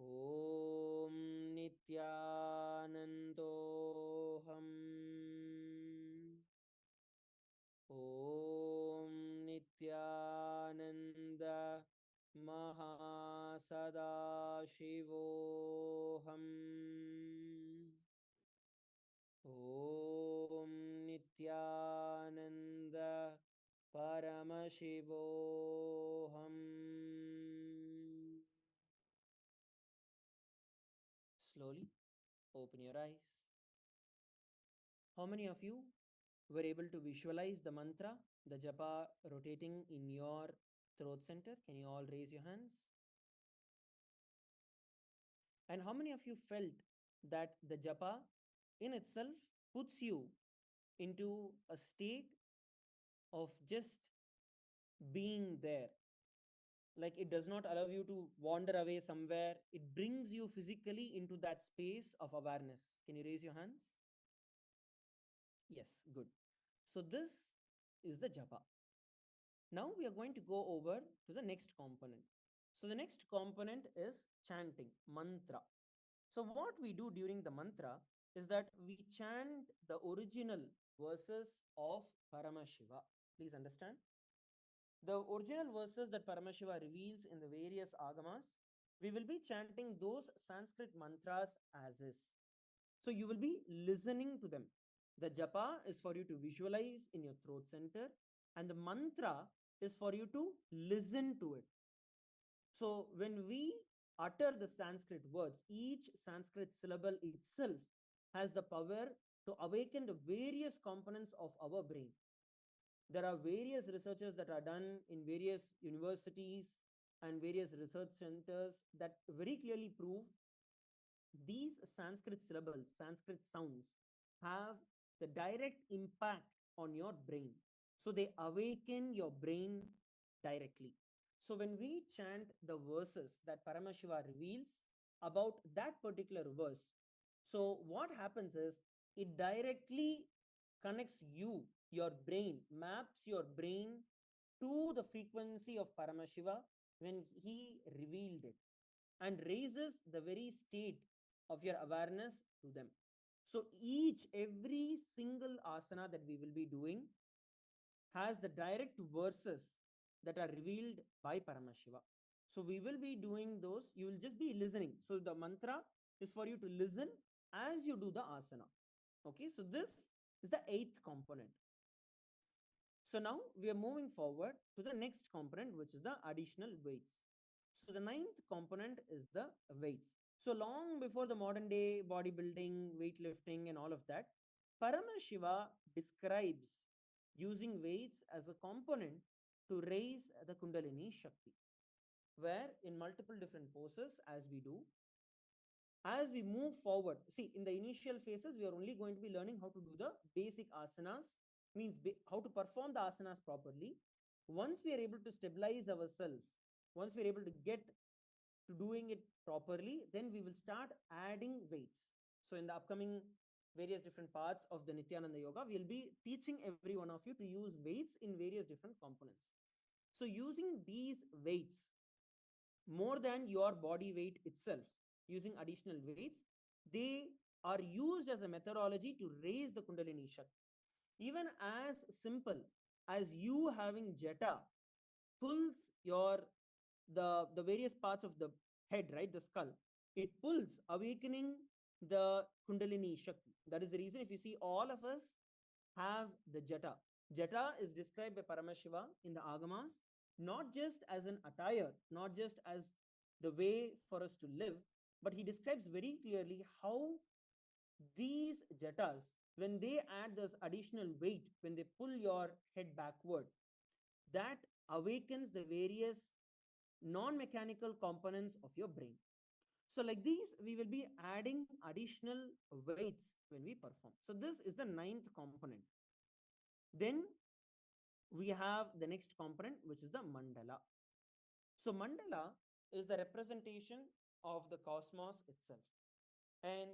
ॐ नित्यानन्दोऽहम् ॐ नित्यानन्द महासदाशिवोऽहम् ॐ नित्यानन्द परमशिवोऽहम् Slowly open your eyes. How many of you were able to visualize the mantra, the japa rotating in your throat center? Can you all raise your hands? And how many of you felt that the japa in itself puts you into a state of just being there? Like it does not allow you to wander away somewhere, it brings you physically into that space of awareness. Can you raise your hands? Yes, good. So, this is the japa. Now we are going to go over to the next component. So the next component is chanting, mantra. So what we do during the mantra is that we chant the original verses of Paramashiva. Please understand. The original verses that Paramashiva reveals in the various agamas, we will be chanting those Sanskrit mantras as is. So you will be listening to them. The japa is for you to visualize in your throat center, and the mantra is for you to listen to it. So when we utter the Sanskrit words, each Sanskrit syllable itself has the power to awaken the various components of our brain. There are various researches that are done in various universities and various research centers that very clearly prove these Sanskrit syllables, Sanskrit sounds have the direct impact on your brain. So they awaken your brain directly. So when we chant the verses that Paramashiva reveals about that particular verse, so what happens is it directly connects you, your brain, maps your brain to the frequency of Paramashiva when he revealed it and raises the very state of your awareness to them. So every single asana that we will be doing has the direct verses that are revealed by Paramashiva. So we will be doing those, you will just be listening. So the mantra is for you to listen as you do the asana. Okay, so this is the eighth component. So now we are moving forward to the next component, which is the additional weights. So the ninth component is the weights. So long before the modern day bodybuilding, weightlifting, and all of that, Paramashiva describes using weights as a component to raise the Kundalini Shakti, where in multiple different poses, as we do, as we move forward, see, in the initial phases, we are only going to be learning how to do the basic asanas, means how to perform the asanas properly. Once we are able to stabilize ourselves, once we are able to get to doing it properly, then we will start adding weights. So in the upcoming various different parts of the Nithyananda Yoga, we'll be teaching every one of you to use weights in various different components. So using these weights more than your body weight itself, using additional weights, they are used as a methodology to raise the Kundalini Shakti. Even as simple as you having jeta pulls your the various parts of the head, right, the skull, it pulls, awakening the Kundalini Shakti. That is the reason if you see all of us have the jeta. Jeta is described by Paramashiva in the Agamas not just as an attire, not just as the way for us to live, but he describes very clearly how these jetas, when they add this additional weight, when they pull your head backward, that awakens the various non-mechanical components of your brain. So like these, we will be adding additional weights when we perform. So this is the ninth component. Then we have the next component, which is the mandala. So mandala is the representation of the cosmos itself. And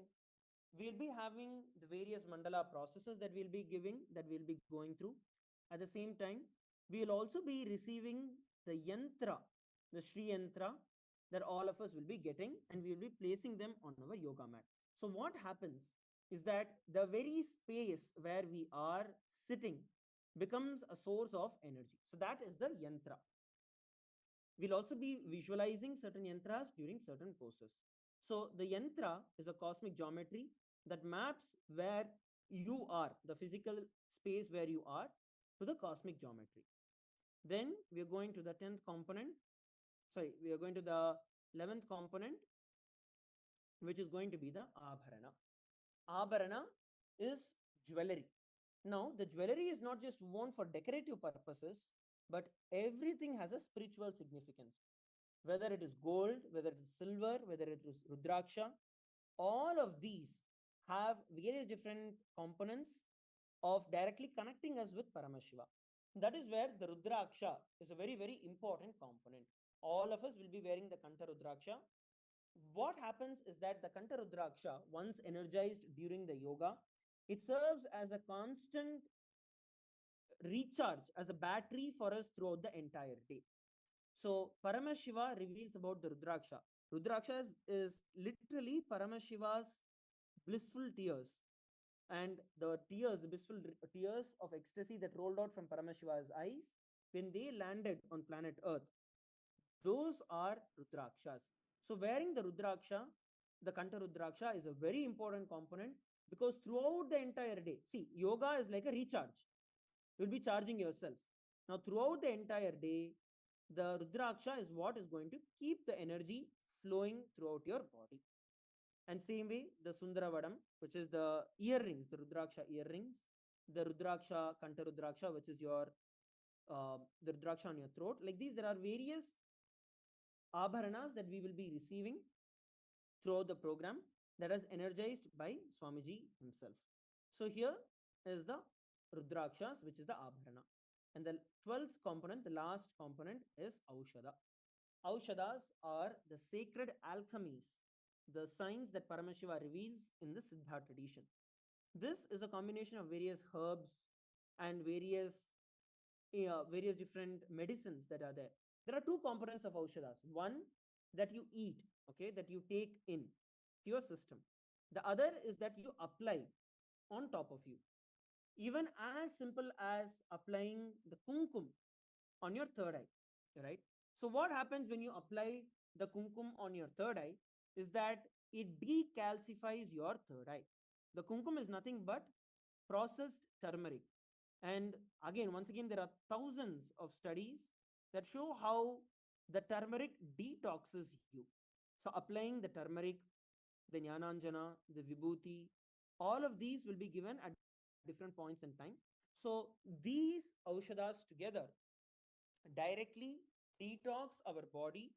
we'll be having the various mandala processes that we'll be giving, that we'll be going through. At the same time, we'll also be receiving the yantra, the Sri yantra, that all of us will be getting, and we'll be placing them on our yoga mat. So what happens is that the very space where we are sitting becomes a source of energy. So that is the yantra. We'll also be visualizing certain yantras during certain poses. So the yantra is a cosmic geometry that maps where you are, the physical space where you are, to the cosmic geometry. Then we are going to the 10th component. Sorry, we are going to the 11th component, which is going to be the abharana. Abharana is jewelry. Now, the jewelry is not just worn for decorative purposes, but everything has a spiritual significance. Whether it is gold, whether it is silver, whether it is rudraksha, all of these have various different components of directly connecting us with Paramashiva. That is where the rudraksha is a very, very important component. All of us will be wearing the Kanta rudraksha. What happens is that the Kanta rudraksha, once energized during the yoga, it serves as a constant recharge, as a battery for us throughout the entire day. So Paramashiva reveals about the Rudraksha. Rudraksha is literally Paramashiva's blissful tears. And the tears, the blissful tears of ecstasy that rolled out from Paramashiva's eyes when they landed on planet Earth, those are Rudrakshas. So wearing the Rudraksha, the Kanta Rudraksha, is a very important component, because throughout the entire day, see, yoga is like a recharge. You'll be charging yourself. Now, throughout the entire day, the Rudraksha is what is going to keep the energy flowing throughout your body. And same way, the Sundaravadam, which is the earrings, the Rudraksha earrings, the Rudraksha, Kanta Rudraksha, which is your the Rudraksha on your throat. Like these, there are various abharanas that we will be receiving throughout the program, that is energized by Swamiji himself. So here is the Rudrakshas, which is the abharana. And the 12th component, the last component, is Aushada. Aushadas are the sacred alchemies, the signs that Paramashiva reveals in the Siddha tradition. This is a combination of various herbs and various different medicines that are there. There are two components of Aushadas. One, that you eat, okay, that you take in to your system. The other is that you apply on top of you. Even as simple as applying the kumkum on your third eye, right? So what happens when you apply the kumkum on your third eye is that it decalcifies your third eye. The kumkum is nothing but processed turmeric. And again, once again, there are thousands of studies that show how the turmeric detoxes you. So applying the turmeric, the Jnananjana, the Vibhuti, all of these will be given at different points in time. So these Aushadas together directly detox our body,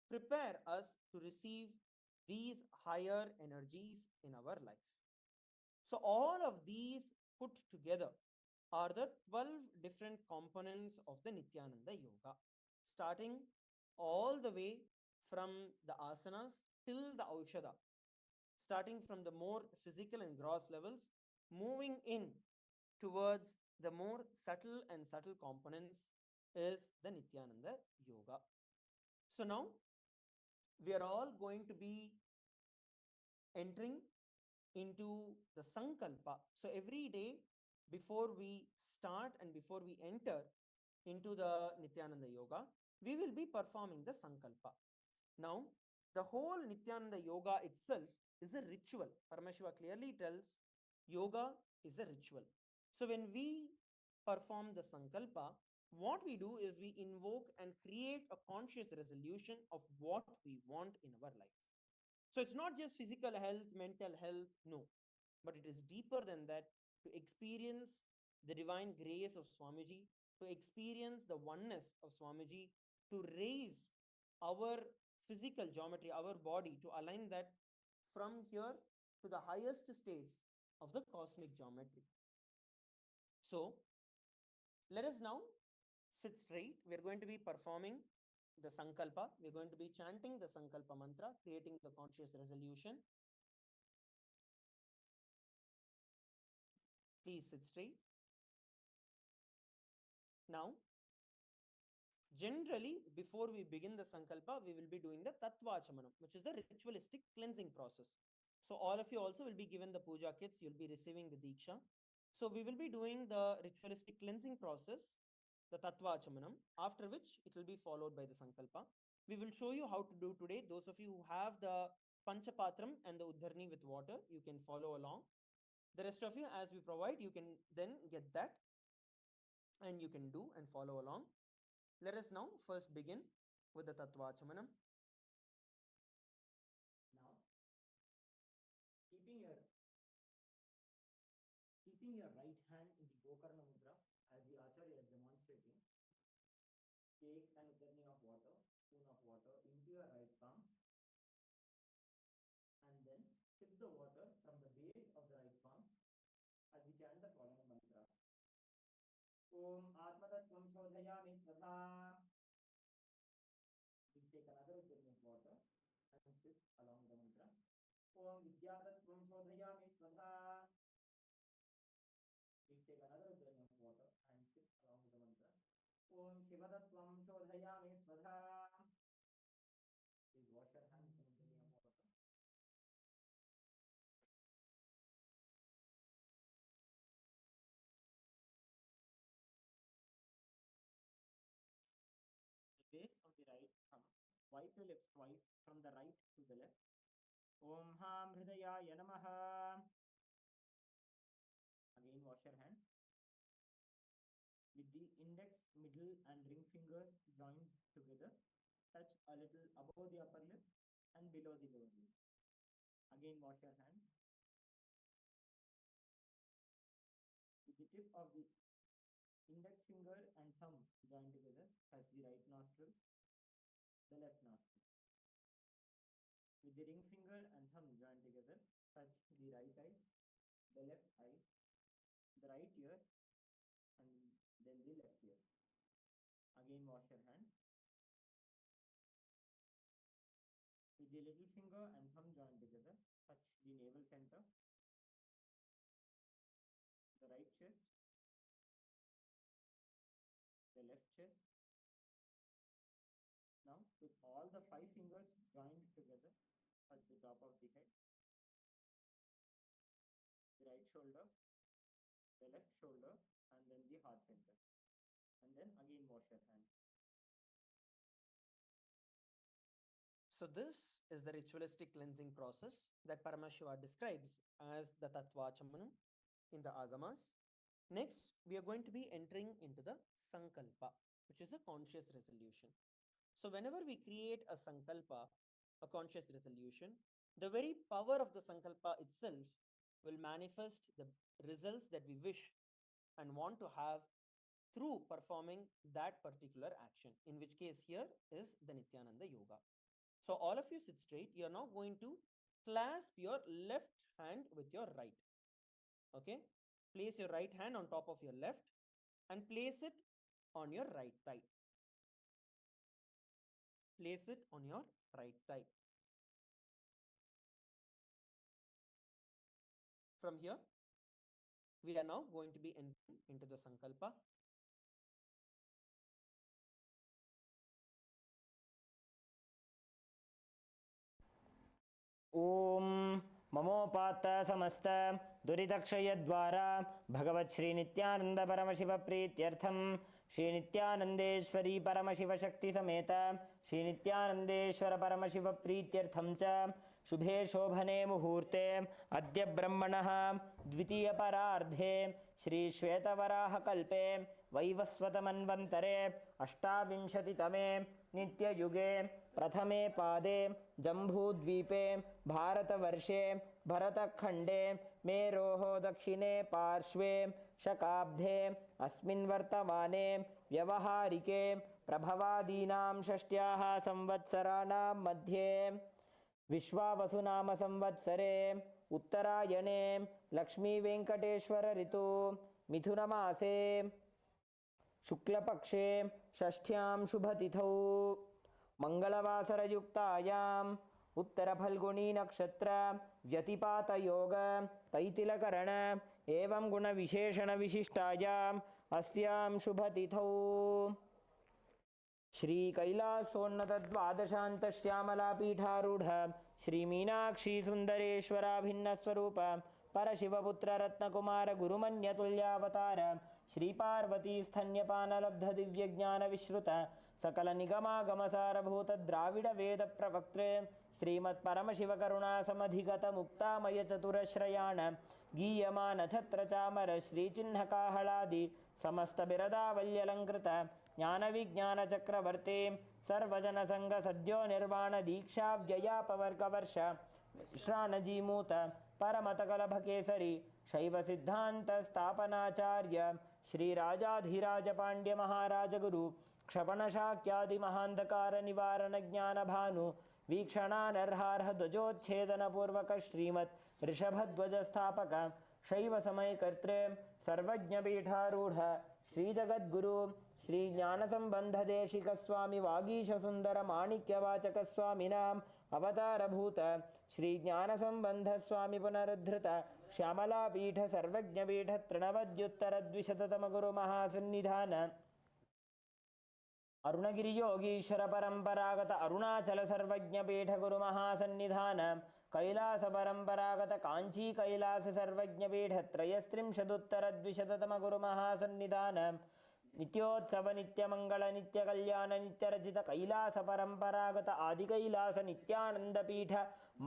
prepare us to receive these higher energies in our life. So all of these put together are the 12 different components of the Nithyananda Yoga, starting all the way from the asanas till the Aushada, starting from the more physical and gross levels, moving in towards the more subtle and subtle components is the Nithyananda Yoga. So now we are all going to be entering into the Sankalpa. So every day before we start and before we enter into the Nithyananda Yoga, we will be performing the Sankalpa. Now, the whole Nithyananda Yoga itself is a ritual. Paramashiva clearly tells yoga is a ritual. So when we perform the Sankalpa, what we do is we invoke and create a conscious resolution of what we want in our life. So it's not just physical health, mental health, no, but it is deeper than that, to experience the divine grace of Swamiji, to experience the oneness of Swamiji, to raise our physical geometry, our body, to align that from here to the highest states of the cosmic geometry. So let us now sit straight. We are going to be performing the Sankalpa. We're going to be chanting the Sankalpa mantra, creating the conscious resolution. Please sit straight. Now, generally, before we begin the Sankalpa, we will be doing the Tattvachamanam, which is the ritualistic cleansing process. So all of you also will be given the puja kits, you'll be receiving the Diksha. So we will be doing the ritualistic cleansing process, the Tattvachamanam, after which it will be followed by the Sankalpa. We will show you how to do today. Those of you who have the Panchapatram and the Uddharni with water, you can follow along. The rest of you, as we provide, you can then get that and you can do and follow along. Let us now first begin with the Tattvachamanam. Now, keeping your right hand in the Gokarna Mudra as the Acharya is demonstrating, take an Uddharni of water, spoon of water into your right palm and then sip the water from the base of the right palm as we chant the following mantra. Om Atmatattvam Shodhayami Svadha. We take another Uddharni of water and sip along the mantra. Om Vidyatattvam Shodhayami Svadha. We take another Uddharni of water and sip along with the mantra. Om Shivatattvam Shodhayami Svadha. Please wash your hands with an Uddharni of water. Base of the right thumb. Wipe your lips twice from the right to the left. Om Ham Hridayaya Namaha. Again, wash your hand. With the index, middle, and ring fingers joined together, touch a little above the upper lip and below the lower lip. Again, wash your hand. With the tip of the index finger and thumb joined together, touch the right nostril, the left nostril. With the ring finger and thumb joined together, touch the right eye, the left eye, the right ear, and then the left ear. Again, wash your hand. With the little finger and thumb joined together, touch the navel center, the right chest, the left chest. Now, with all the 5 fingers joined together, touch the top of the head, the right shoulder, the left shoulder, and then the heart center. And then again wash your hand. So this is the ritualistic cleansing process that Paramashiva describes as the Tattvachamanam in the Agamas. Next, we are going to be entering into the Sankalpa, which is a conscious resolution. So whenever we create a Sankalpa, a conscious resolution, the very power of the Sankalpa itself will manifest the results that we wish and want to have through performing that particular action, in which case here is the Nithyananda Yoga. So all of you sit straight. You are now going to clasp your left hand with your right. Okay? Place your right hand on top of your left and place it on your right thigh. Place it on your right thigh. From here, we are now going to be entering into the Sankalpa. ओम ममोपात्त समस्त दुरितक्षय द्वारा भगवत् श्री नित्यानंद परमशिव प्रीत्यर्थम श्री नित्यानंदेश्वरी परमशिव शक्ति समेत श्री नित्यानंदेश्वर परमशिव प्रीत्यर्थम च शुभे शोभने मुहूर्ते अद्य ब्रह्मणः द्वितीय परार्धे श्री श्वेतवराह कल्पे वैवस्वतमन्वन्तरे अष्टाविंशतितमे नित्ययुगे प्रथमे पादे जम्बूद्वीपे भारतवर्षे भरतखण्डे मेरोः दक्षिणे पार्श्वे शकाब्धे अस्मिन् वर्तमाने व्यवहारिके प्रभवादीनां षष्ट्याः संवत्सराणां मध्ये विश्वावसुनाम संवत्सरे उत्तरायणे लक्ष्मीवेङ्कटेश्वर ऋतु मिथुनमासे शुक्लपक्षे षष्ठ्यां शुभतिथौ मङ्गलवासरयुक्तायाम् उत्तरफल्गुणी नक्षत्र व्यतिपातयोग तैतिलकरण एवं गुणविशेषणविशिष्टायाम् अस्यां शुभतिथौ श्रीकैलासोन्नतद्वादशान्तश्यामलापीठारूढ श्रीमीनाक्षीसुन्दरेश्वराभिन्नस्वरूप परशिवपुत्ररत्नकुमारगुरुमन्यतुल्यावतार श्रीपार्वतीस्थन्यपानलब्धदिव्यज्ञानविश्रुत सकलनिगमागमसारभूतद्राविडवेदप्रवक्तृ श्रीमत्परमशिवकरुणासमधिगतमुक्तामयचतुरश्रयाण गीयमानछत्रचामर श्रीचिह्नकाहलादि समस्तबिरदावल्यलङ्कृत ज्ञानविज्ञानचक्रवर्ते सर्वजनसङ्गसद्यो निर्वाणदीक्षाव्ययापवर्गवर्ष श्राणजीमूत परमतकलभकेसरी शैवसिद्धान्तस्थापनाचार्य श्रीराजाधिराजपाण्ड्यमहाराजगुरु क्षपणशाक्यादिमहान्धकारनिवारणज्ञानभानु वीक्षणानर्हार्हध्वजोच्छेदनपूर्वक श्रीमत् ऋषभध्वजस्थापक शैवसमयकर्तृ सर्वज्ञपीठारूढ श्रीजगद्गुरु श्रीज्ञानसम्बन्धदेशिकस्वामि वागीशसुन्दरमाणिक्यवाचकस्वामिनाम् अवतारभूत श्रीज्ञानसम्बन्धस्वामि पुनरुद्धृत श्यामलापीठ सर्वज्ञपीठ तृणवद्युत्तरद्विशततमगुरुमहासन्निधान अरुणगिरियोगीश्वर परम्परागत अरुणाचल सर्वज्ञपीठ गुरुमहासन्निधान कैलास परम्परागत कांची कैलास सर्वज्ञपीठ त्रयस्त्रिंशदुत्तरद्विशततम गुरुमहासन्निधान नित्योत्सव नित्यमंगल नित्यकल्याण नित्यरचित कैलास परम्परागत आदिकैलास नित्यानंदपीठ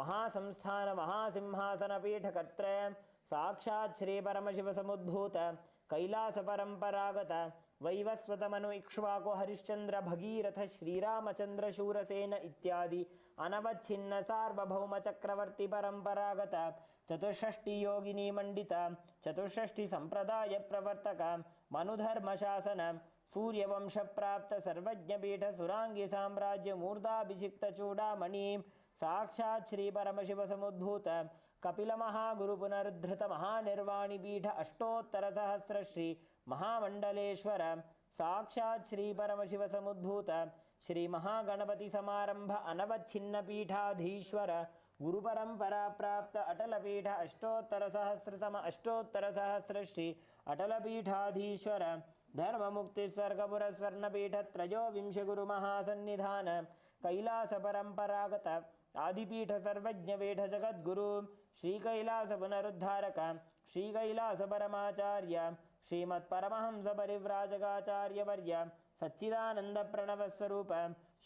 महासंस्थान महासिंहासनपीठ कर्त्र साक्षात् श्री परमशिव समुद्भूत कैलास परम्परागत वैवस्वतमनु इक्ष्वाकु हरिश्चंद्र भगीरथ श्रीरामचंद्र शूरसेन इत्यादि अनवच्छिन्न सार्वभौम चक्रवर्ती परंपरागत चतुष्षष्टि योगिनी मंडित चतुष्षष्टि संप्रदाय प्रवर्तक मनुधर्म शासन सूर्यवंश प्राप्त सर्वज्ञपीठ सुरांगी साम्राज्य मूर्धाभिषिक्त चूड़ामणि साक्षात् श्री परमशिव समुद्भूत कपिल महागुरु पुनरुद्धृत महानिर्वाणी पीठ अष्टोत्तर सहस्र श्री महामंडलेश्वर साक्षात् श्री परमशिव समुद्भूत श्री महागणपति समारंभ अनवच्छिन्न पीठाधीश्वर गुरु परंपरा प्राप्त अटल पीठ अष्टोत्तर सहस्र श्री अटल पीठाधीश्वर धर्म मुक्ति स्वर्गपुर स्वर्णपीठ त्रयोविंश गुरु महासन्निधान कैलास परंपरागत आदिपीठ सर्वज्ञपीठ जगद्गुरु श्री कैलास पुनरुद्धारक श्री कैलास परमाचार्य श्रीमत् परमहंस परिव्राजकाचार्य वर्य सच्चिदानंद प्रणव स्वरूप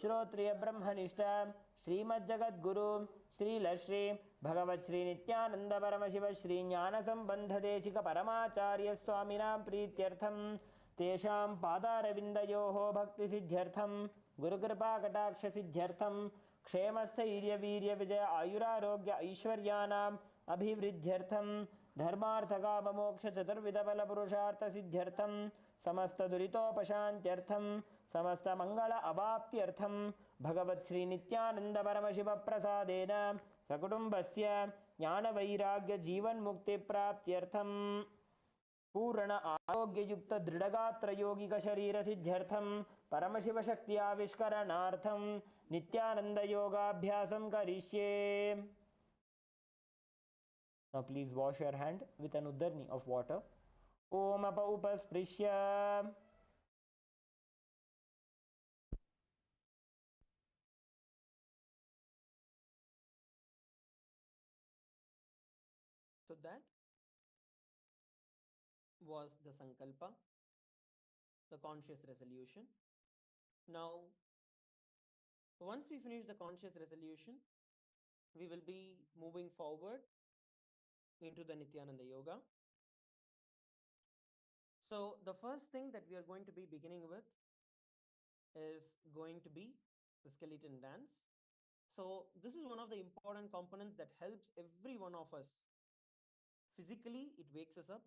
श्रोत्रिय ब्रह्मनिष्ठ श्रीमज्जगद्गुरु श्रीलश्री भगवत् श्री नित्यानंद परमशिव श्री ज्ञान संबंध देशिक परमाचार्य स्वामिनां प्रीत्यर्थम तेषां पादारविन्दयोः भक्ति सिद्ध्यर्थम गुरुकृपा कटाक्ष सिद्ध्यर्थम क्षेमस्थैर्य वीर्य विजय आयुरारोग्य ऐश्वर्यानाम् अभिवृद्ध्यर्थम धर्मार्थ काम मोक्ष चतुर्विध बल पुरुषार्थ सिद्ध्यर्थम समस्त दुरितोपशान्त्यर्थम समस्त मंगल अवाप्त्यर्थम भगवत् श्री नित्यानंद परमशिव प्रसादेन सकुटुम्बस्य ज्ञान वैराग्य जीवन मुक्ति प्राप्त्यर्थम पूर्ण आरोग्य युक्त दृढ़गात्र योगिक शरीर सिद्ध्यर्थम परमशिव शक्ति आविष्करणार्थम नित्यानंद योगाभ्यासं करिष्ये. Now please wash your hand with an uddarni of water. Om apa upasprisya. So that was the sankalpa, the conscious resolution. Now, once we finish the conscious resolution, we will be moving forward into the Nithyananda Yoga. So the first thing that we are going to be beginning with is going to be the skeleton dance. So this is one of the important components that helps every one of us. Physically, it wakes us up,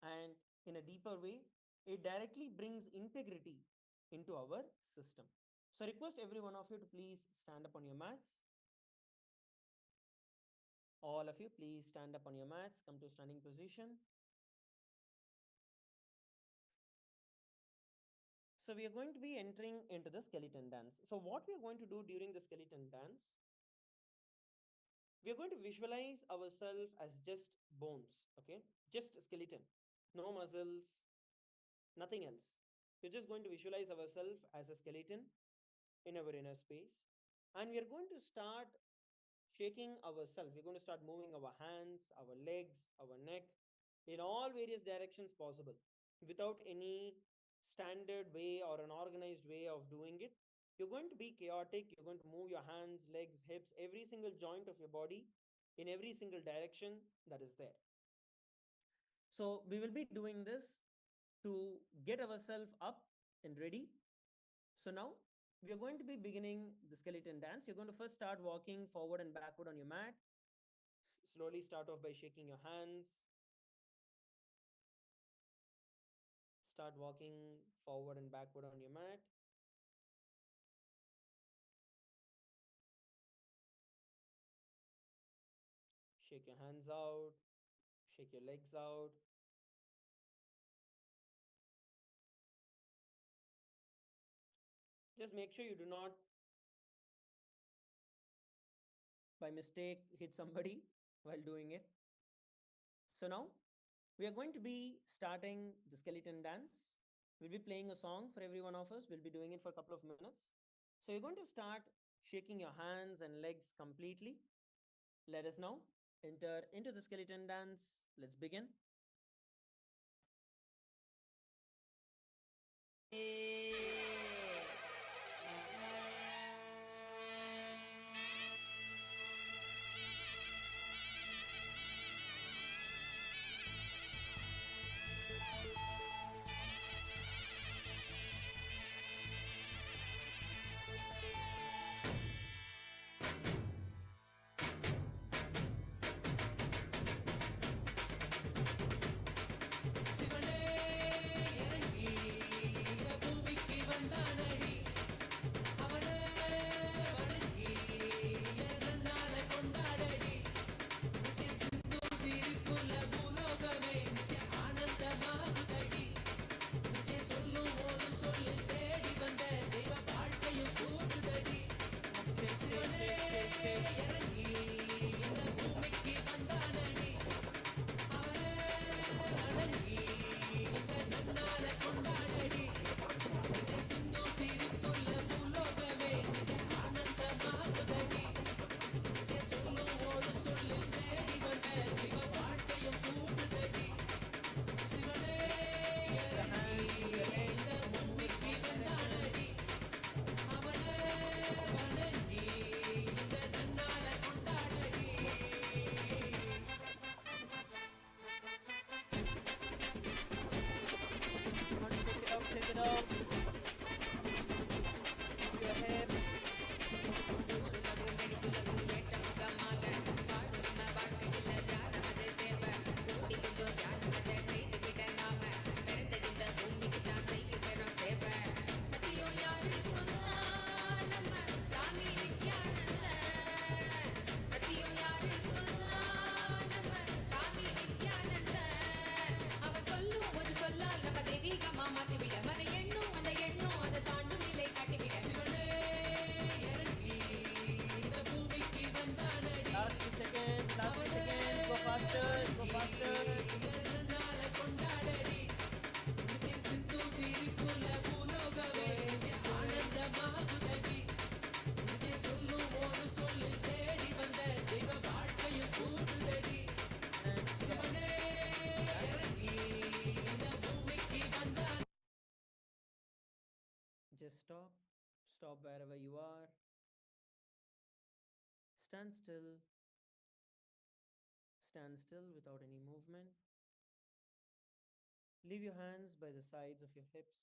and in a deeper way, it directly brings integrity into our system. So I request every one of you to please stand up on your mats. All of you, please stand up on your mats, come to standing position. So So we are going to be entering into the skeleton dance. So what we are going to do during the skeleton dance, we are going to visualize ourselves as just bones, okay? Just a skeleton, no muscles, nothing else. We're just going to visualize ourselves as a skeleton in our inner space. And we are going to start shaking ourselves. We're going to start moving our hands, our legs, our neck in all various directions possible without any standard way or an organized way of doing it. You're going to be chaotic. You're going to move your hands, legs, hips, every single joint of your body in every single direction that is there. So we will be doing this to get ourselves up and ready. So now we are going to be beginning the skeleton dance. You're going to first start walking forward and backward on your mat. Slowly start off by shaking your hands. Start walking forward and backward on your mat. Shake your hands out. Shake your legs out. Just make sure you do not, by mistake, hit somebody while doing it. So now we are going to be starting the skeleton dance. We'll be playing a song for every one of us. We'll be doing it for a couple of minutes. So you're going to start shaking your hands and legs completely. Let us now enter into the skeleton dance. Let's begin. Shake it out. Move your hips. Last few seconds, last few seconds. Go faster, go faster. Just stop. Stop wherever you are. Stand still. Stand still without any movement. Leave your hands by the sides of your hips.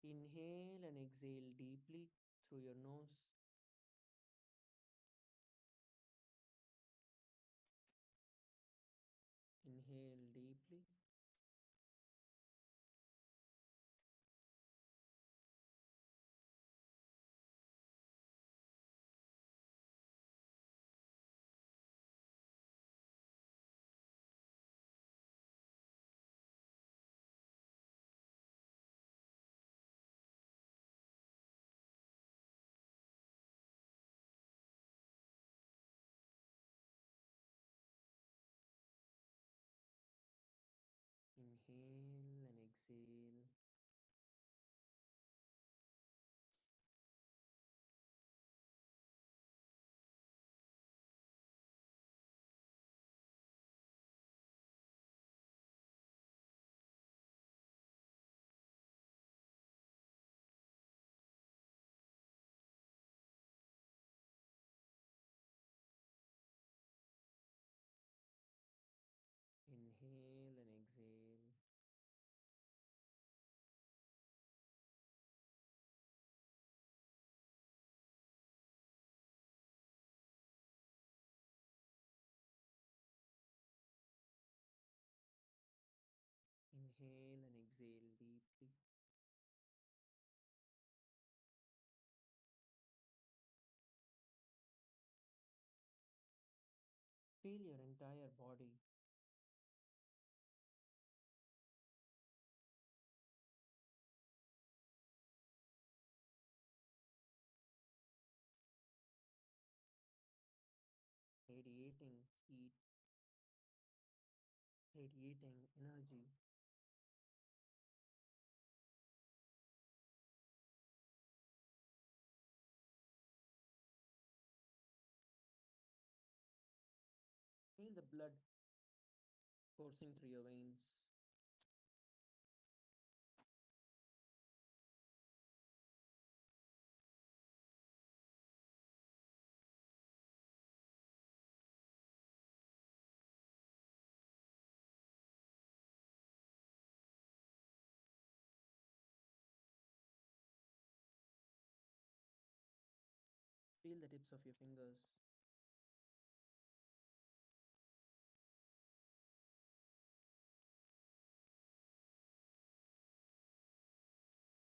Inhale and exhale deeply through your nose. Inhale deeply. exhale deeply. Feel your entire body. Radiating heat, radiating energy. Feel the blood coursing through your veins. Feel the tips of your fingers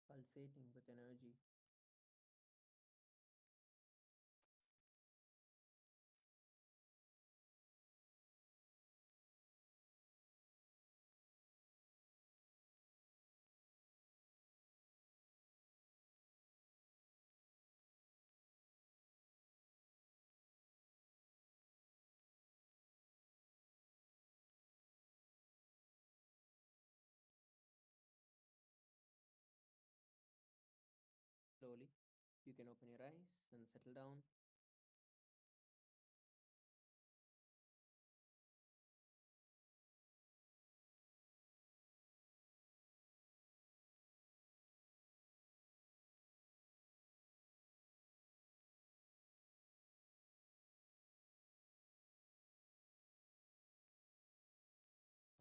pulsating with energy. Slowly, you can open your eyes and settle down.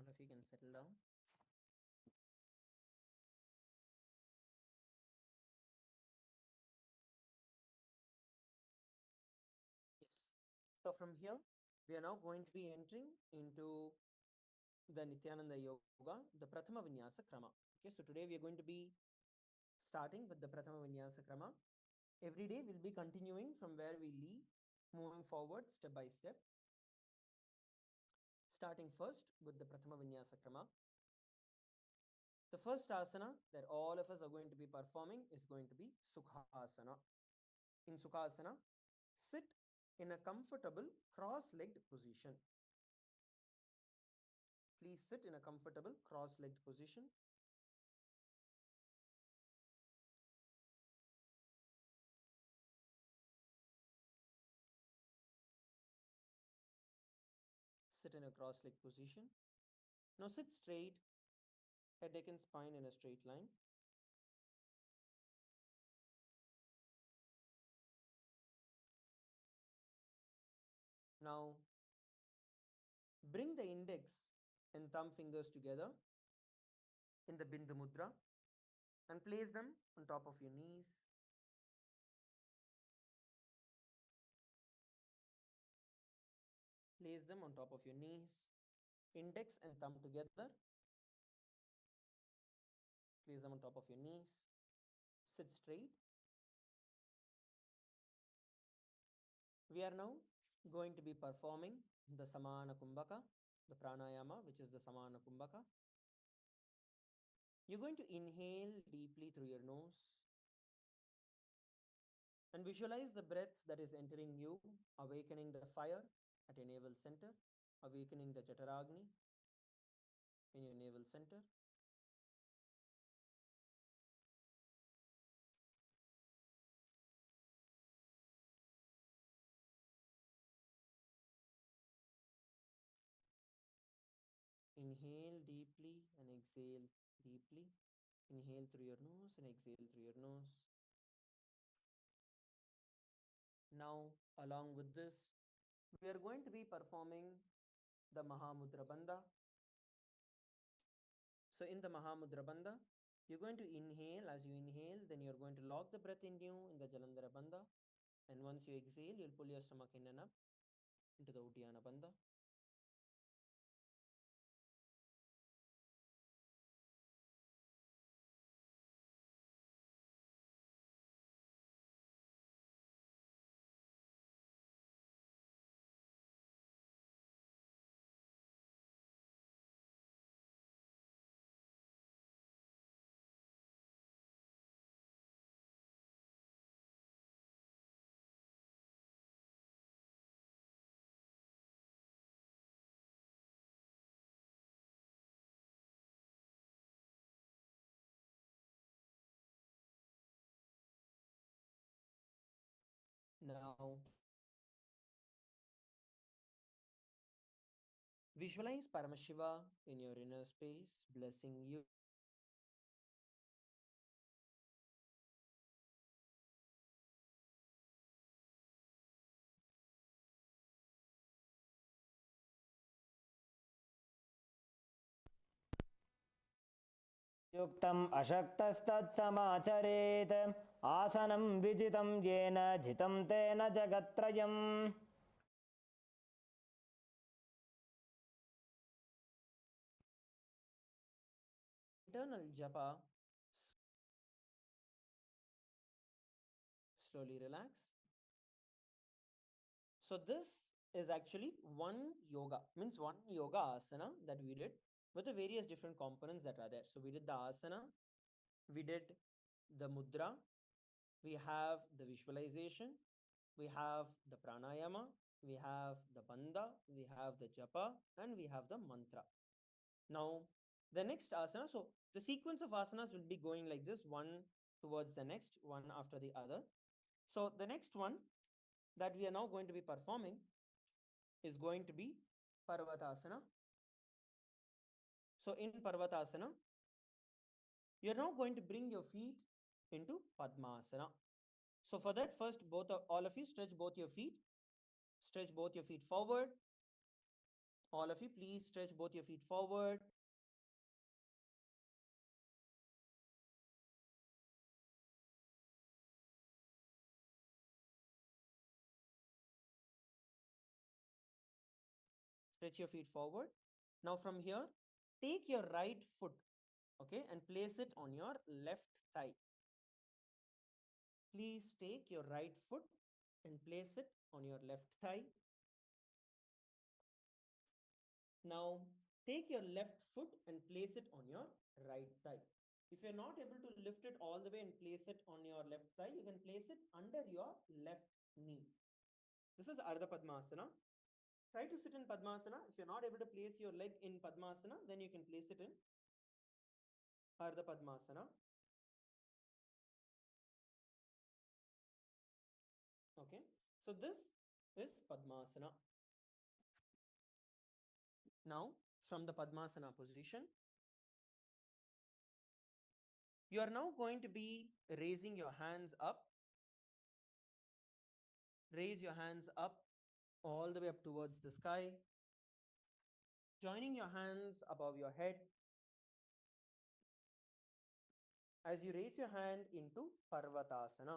All of you can settle down. Yes. So from here, we are now going to be entering into the Nithyananda Yoga, the Prathama Vinyasa Krama. Okay, so today we are going to be starting with the Prathama Vinyasa Krama. Every day we'll be continuing from where we leave, moving forward step by step. Starting first with the Prathama Vinyasa Krama. The first asana that all of us are going to be performing is going to be Sukhasana. In Sukhasana, sit in a comfortable cross-legged position. Please sit in a comfortable cross-legged position. Sit in a cross-legged position. Now sit straight, head, neck and spine in a straight line. Now bring the index and thumb fingers together in the Bindu Mudra and place them on top of your knees. Place them on top of your knees. Index and thumb together. Place them on top of your knees. Sit straight. We are now going to be performing the Samana Kumbhaka, the pranayama, which is the Samana Kumbhaka. You're going to inhale deeply through your nose and visualize the breath that is entering you, awakening the fire at your navel center, awakening the Jataragni in your navel center. Inhale deeply and exhale deeply. Inhale through your nose and exhale through your nose. Now, along with this, we are going to be performing the Mahamudra Bandha. So, in the Mahamudra Bandha, you're going to inhale. As you inhale, then you're going to lock the breath in you in the Jalandhara Bandha. And once you exhale, you'll pull your stomach in and up into the Uddiyana Bandha. Now, visualize Paramashiva in your inner space, blessing you. युक्तम् अशक्तस्तत्समाचरेत् आसनं विजितं येन जितं तेन जगत्त्रयम् Internal japa, slowly relax. So this is actually one yoga, means one yoga asana that we did with the various different components that are there. So we did the asana, we did the mudra, we have the visualization, we have the pranayama, we have the bandha, we have the japa, and we have the mantra. Now, the next asana, so the sequence of asanas will be going like this, one towards the next, one after the other. So the next one that we are now going to be performing is going to be Parvatasana. So in Parvatasana, you are now going to bring your feet into Padmasana. So for that, first all of you stretch both your feet. Stretch both your feet forward. All of you, please stretch both your feet forward. Stretch your feet forward. Now from here, take your right foot, okay, and place it on your left thigh. Please take your right foot and place it on your left thigh. Now take your left foot and place it on your right thigh. If you're not able to lift it all the way and place it on your left thigh, you can place it under your left knee. This is Ardha Padmasana. Try to sit in Padmasana. If you're not able to place your leg in Padmasana, then you can place it in Ardha Padmasana. Okay. So this is Padmasana. Now, from the Padmasana position, you are now going to be raising your hands up. Raise your hands up all the way up towards the sky. Joining your hands above your head. As you raise your hand into Parvatasana,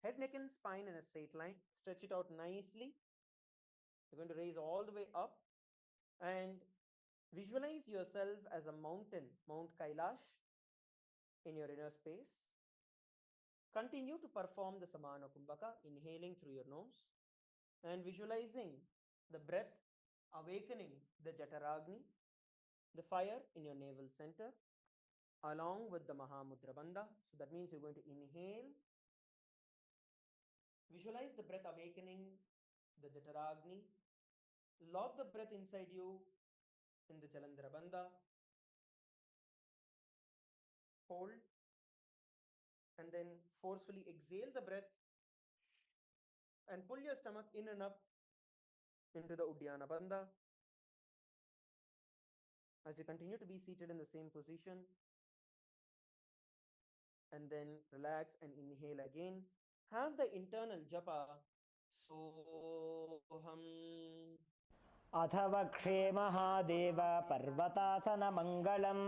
head, neck, and spine in a straight line. Stretch it out nicely. You're going to raise all the way up and visualize yourself as a mountain, Mount Kailash, in your inner space. Continue to perform the Samana Kumbhaka, inhaling through your nose and visualizing the breath awakening the Jataragni, the fire in your navel center, along with the Mahamudra Bandha. So that means you're going to inhale. Visualize the breath awakening the Jataragni. Lock the breath inside you in the Jalandhara Bandha. Hold. And then forcefully exhale the breath and pull your stomach in and up into the Uddiyana Bandha. As you continue to be seated in the same position, and then relax and inhale again. Have the internal japa. Soham. अथ वक्षे महादेव पर्वतासनमङ्गलं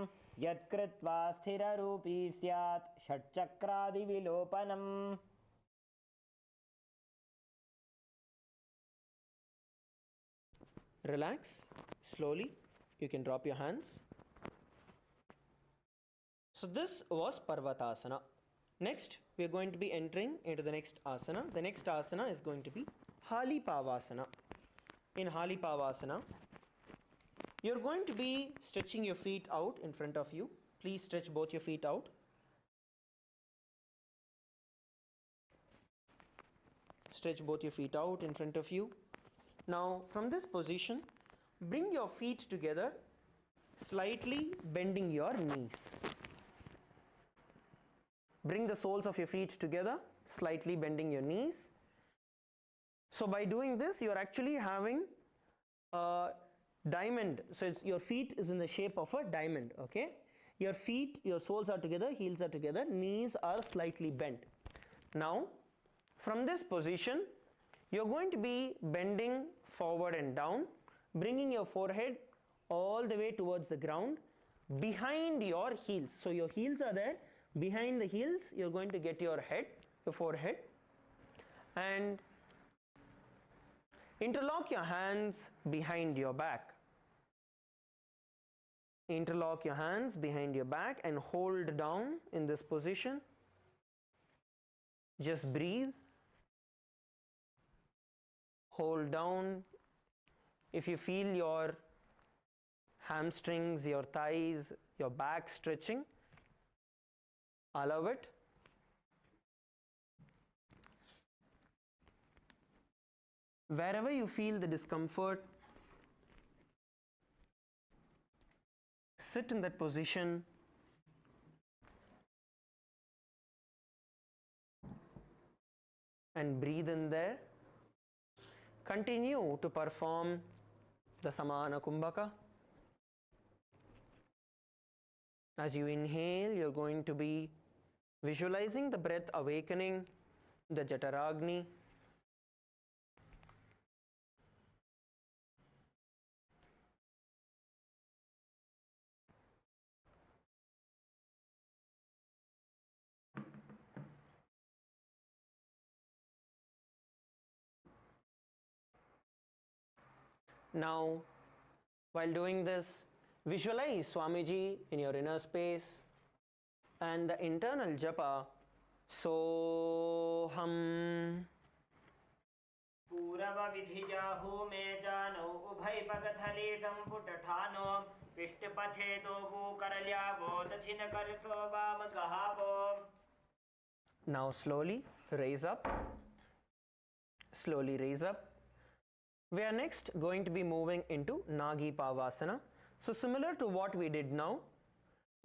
यत्कृत्वा स्थिररूपी स्यात् षट्चक्रादिविलोपनम् Relax slowly. You can drop your hands. So this was Parvatasana. Next, we are going to be entering into the next asana. The next asana is going to be Halipavasana. In Halipavasana, you're going to be stretching your feet out in front of you. Please stretch both your feet out. Stretch both your feet out in front of you. Now, from this position, bring your feet together, slightly bending your knees. Bring the soles of your feet together, slightly bending your knees. So by doing this, you're actually having a diamond. So your feet is in the shape of a diamond. Okay, your feet, your soles are together, heels are together, knees are slightly bent. Now from this position, you're going to be bending forward and down, bringing your forehead all the way towards the ground behind your heels. So your heels are there, behind the heels you're going to get your head, your forehead, and interlock your hands behind your back. Interlock your hands behind your back and hold down in this position. Just breathe. Hold down. If you feel your hamstrings, your thighs, your back stretching, allow it. Wherever you feel the discomfort, sit in that position. And breathe in there. Continue to perform the Samana Kumbhaka. As you inhale, you're going to be visualizing the breath awakening, the Jataragni. Now, while doing this, visualize Swamiji in your inner space and the internal japa Soham. पूरव विधिजाहु में जानो उभय पगथले संपुट ठानो पिष्ट पछे तो वो करल्या वो दक्षिण कर सो वाम कहावो. Now slowly raise up. Slowly raise up. We are next going to be moving into Nagi Pavasana. So similar to what we did now,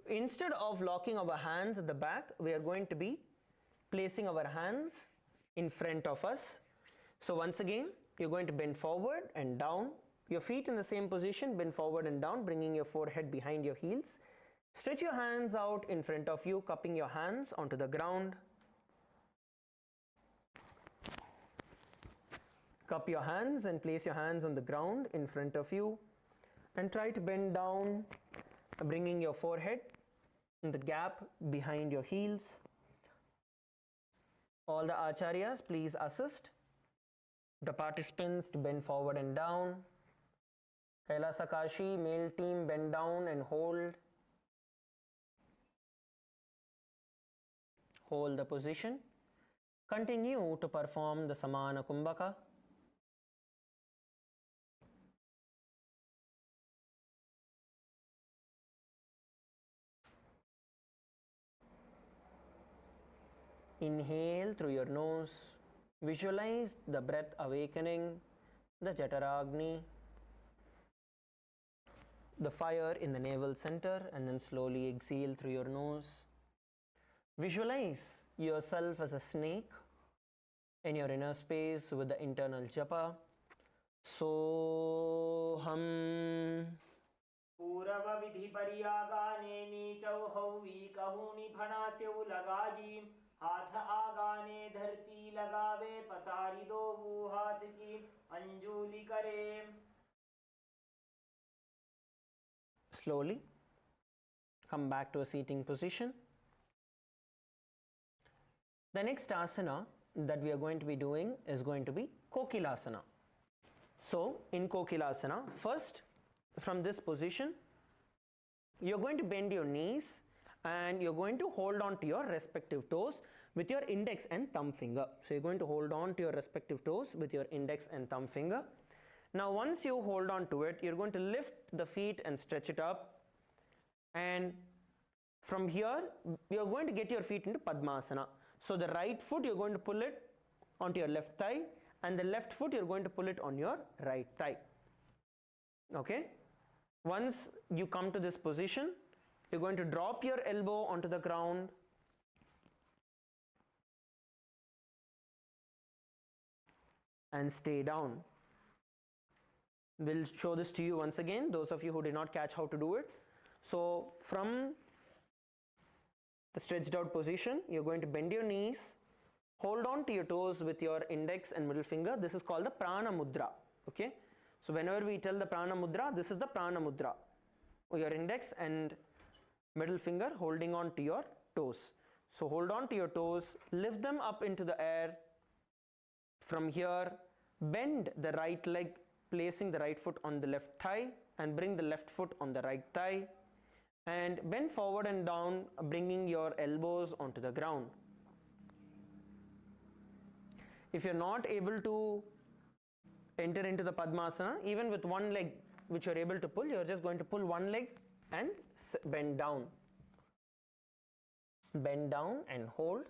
instead of locking our hands at the back, we are going to be placing our hands in front of us. So once again, you're going to bend forward and down. Your feet in the same position, bend forward and down, bringing your forehead behind your heels. Stretch your hands out in front of you, cupping your hands onto the ground. Cup your hands and place your hands on the ground in front of you. And try to bend down, bringing your forehead in the gap behind your heels. All the acharyas, please assist the participants to bend forward and down. Kailasakashi, male team, bend down and hold. Hold the position. Continue to perform the Samana Kumbhaka. Inhale through your nose. Visualize the breath awakening, the Jataragni, the fire in the navel center, and then slowly exhale through your nose. Visualize yourself as a snake in your inner space with the internal japa. Soham. पूरव विधि परियागाने नीचौ हौवी कहूनी फणास्यौ लगाजी हाथ आगाने धरती लगावे पसारी दो वो हाथ की अंजुली करे. Slowly come back to a seating position. The next asana that we are going to be doing is going to be Kokilasana. So in Kokilasana, first from this position, you're going to bend your knees and you're going to hold on to your respective toes with your index and thumb finger. So you're going to hold on to your respective toes with your index and thumb finger. Now once you hold on to it, you're going to lift the feet and stretch it up, and from here you're going to get your feet into Padmasana. So the right foot you're going to pull it onto your left thigh, and the left foot you're going to pull it on your right thigh. Okay? Once you come to this position, you're going to drop your elbow onto the ground. and stay down. We'll show this to you once again, those of you who did not catch how to do it. So from the stretched out position, you're going to bend your knees, hold on to your toes with your index and middle finger. This is called the prana mudra. Okay, so whenever we tell the prana mudra, this is the prana mudra. Your index and middle finger holding on to your toes. So hold on to your toes, lift them up into the air. From here, bend the right leg, placing the right foot on the left thigh, and bring the left foot on the right thigh, and bend forward and down, bringing your elbows onto the ground. If you're not able to enter into the Padmasana, even with one leg which you're able to pull, you're just going to pull one leg and bend down. Bend down and hold.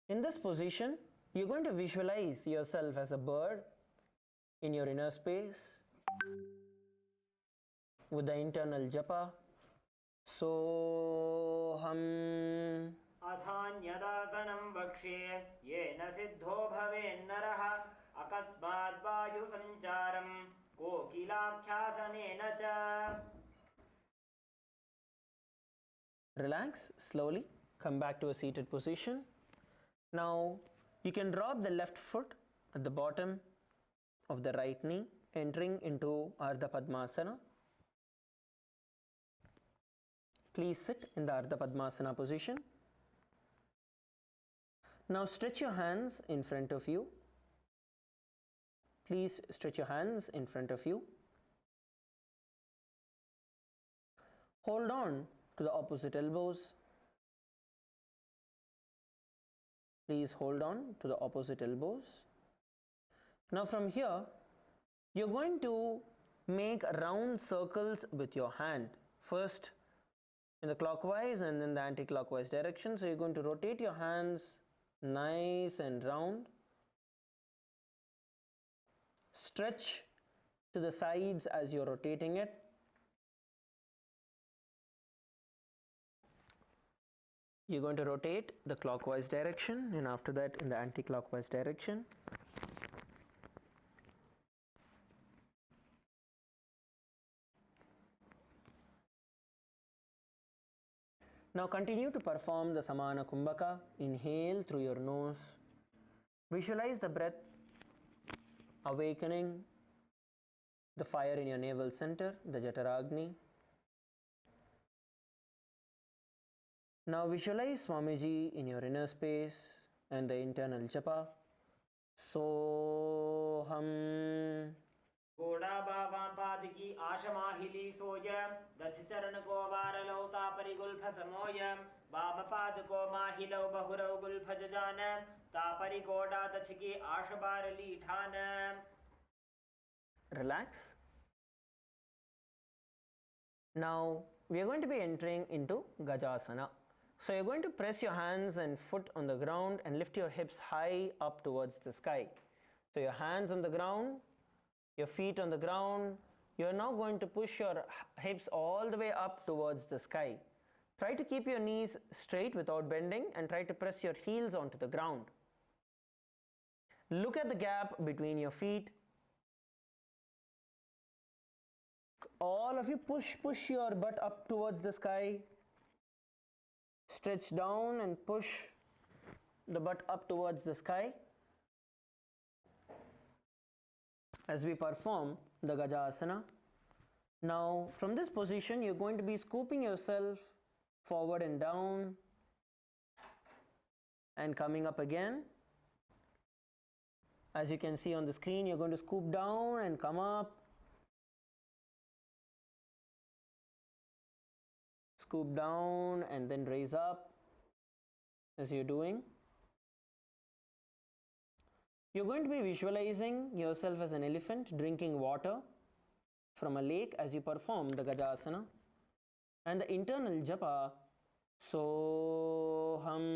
In this position, you're going to visualize yourself as a bird in your inner space with the internal japa. Soham अथान्यदासनं वक्ष्ये येन सिद्धो भवेन्नरः अकस्मात् वायुसञ्चारं कोकिलाख्यासनेन च. Relax slowly, come back to a seated position. Now you can drop the left foot at the bottom of the right knee, entering into Ardha Padmasana. Please sit in the Ardha Padmasana position. Now stretch your hands in front of you. Please stretch your hands in front of you. Hold on to the opposite elbows. Please hold on to the opposite elbows. Now from here, you're going to make round circles with your hand. First in the clockwise and then the anti-clockwise direction. So you're going to rotate your hands nice and round. Stretch to the sides as you're rotating it. You're going to rotate the clockwise direction and after that in the anti-clockwise direction. Now continue to perform the Samana Kumbhaka. Inhale through your nose. Visualize the breath awakening the fire in your navel center, the Jataragni. Now visualize Swamiji in your inner space and the internal japa. Soham. घोड़ा बाबा पाद की आशमाहिली सोयम दक्ष चरण को वार लौता परिगुल्फ समोयम वाम पाद को माहिलो बहुरव Gulf Jazan तापरि घोड़ा दक्ष की आश बार लीठान. Relax. Now we are going to be entering into Gajasana. So you're going to press your hands and foot on the ground and lift your hips high up towards the sky. So your hands on the ground, your feet on the ground. You are now going to push your hips all the way up towards the sky. Try to keep your knees straight without bending and try to press your heels onto the ground. Look at the gap between your feet. All of you push your butt up towards the sky. Stretch down and push the butt up towards the sky. As we perform the Gajasana. Now from this position you're going to be scooping yourself forward and down and coming up again. As you can see on the screen, you're going to scoop down and come up. Scoop down and then raise up as you're doing. You're going to be visualizing yourself as an elephant drinking water from a lake as you perform the Gajasana. And the internal japa, Soham.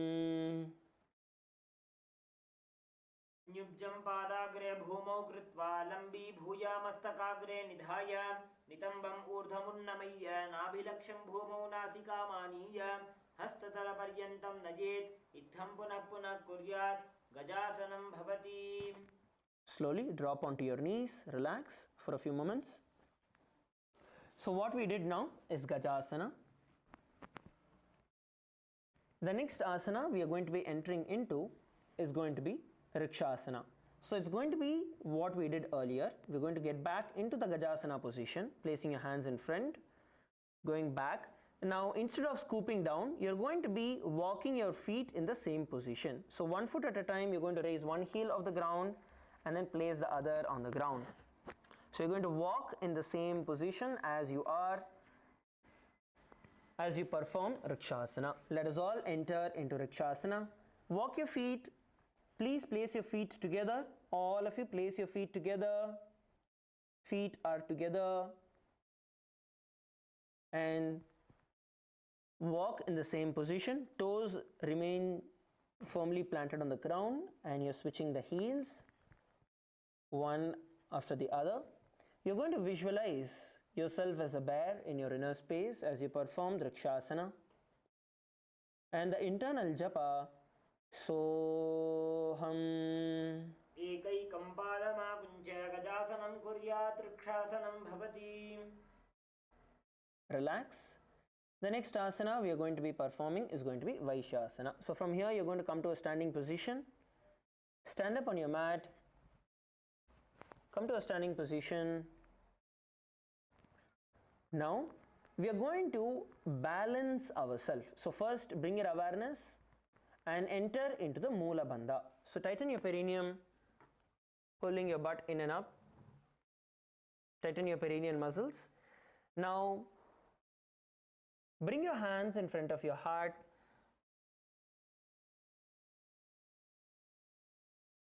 न्युब्जं पादाग्रे भूमौ कृत्वा लम्बी भूया मस्तकाग्रे निधाय नितम्बम् ऊर्ध्वमुन्नमय्य नाभिलक्ष्यं भूमौ नासिकामानीय हस्ततलपर्यन्तं नयेत् इत्थं पुनः पुनः कुर्यात् गजासनं भवति. Slowly drop onto your knees, relax for a few moments. So what we did now is Gajasana. The next asana we are going to be entering into is going to be Rikshasana. So it's going to be what we did earlier. We're going to get back into the Gajasana position, placing your hands in front, going back. Now instead of scooping down, you're going to be walking your feet in the same position. So 1 foot at a time, you're going to raise one heel off the ground and then place the other on the ground. So you're going to walk in the same position as you are as you perform Rikshasana. Let us all enter into Rikshasana. Walk your feet. Please place your feet together. All of you place your feet together. Feet are together. And walk in the same position. Toes remain firmly planted on the ground and you're switching the heels one after the other. You're going to visualize yourself as a bear in your inner space as you perform Rikshasana. And the internal japa, Soham. एकैकं पादमाकुञ्च गजासनं कुर्यात् रक्षासनं भवति. Relax. The next asana we are going to be performing is going to be Vaishyasana. So from here you're going to come to a standing position. Stand up on your mat. Come to a standing position. Now we are going to balance ourselves. So first bring your awareness and enter into the Moola Bandha. So tighten your perineum, pulling your butt in and up. Tighten your perineal muscles. Now bring your hands in front of your heart.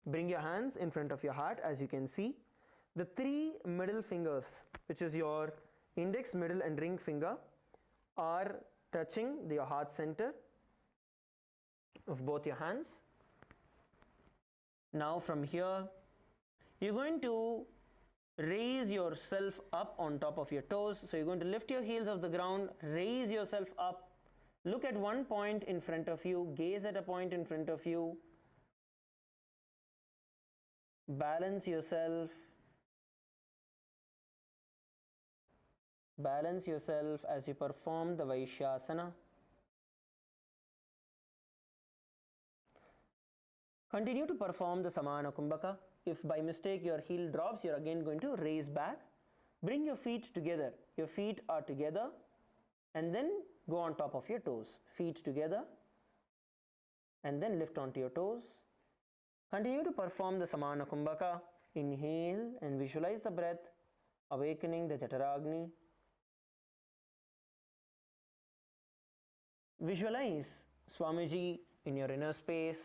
Bring your hands in front of your heart. As you can see, the 3 middle fingers, which is your index, middle and ring finger, are touching your heart center of both your hands. Now from here you're going to raise yourself up on top of your toes. So you're going to lift your heels off the ground, raise yourself up, look at one point in front of you, gaze at a point in front of you, balance yourself. Balance yourself as you perform the Vaishyasana. Continue to perform the Samana Kumbhaka. If by mistake your heel drops, you're again going to raise back. Bring your feet together. Your feet are together and then go on top of your toes. Feet together and then lift onto your toes. Continue to perform the Samana Kumbhaka. Inhale and visualize the breath, awakening the Jataragni. Visualize Swamiji in your inner space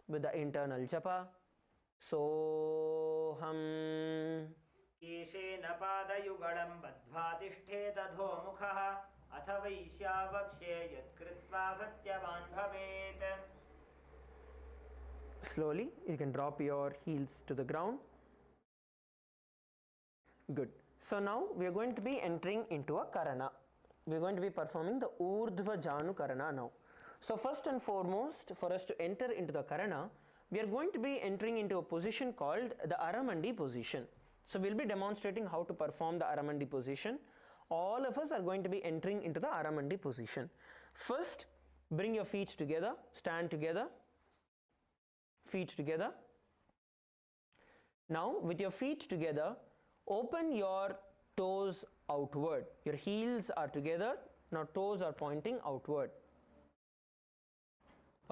with the internal japa. Soham. केशेन पादयुगलं बद्ध्वा तिष्ठेत अधोमुखः अथ वैश्यावक्षे यत्कृत्वा सत्यवान् भवेत्. Slowly you can drop your heels to the ground. Good. So now we are going to be entering into a Karana. We are going to be performing the Urdhva Janu Karana now. So first and foremost, for us to enter into the Karana, we are going to be entering into a position called the Aramandi position. So we'll be demonstrating how to perform the Aramandi position. All of us are going to be entering into the Aramandi position. First, bring your feet together, stand together, feet together. Now with your feet together, open your toes outward. Your heels are together. Now toes are pointing outward.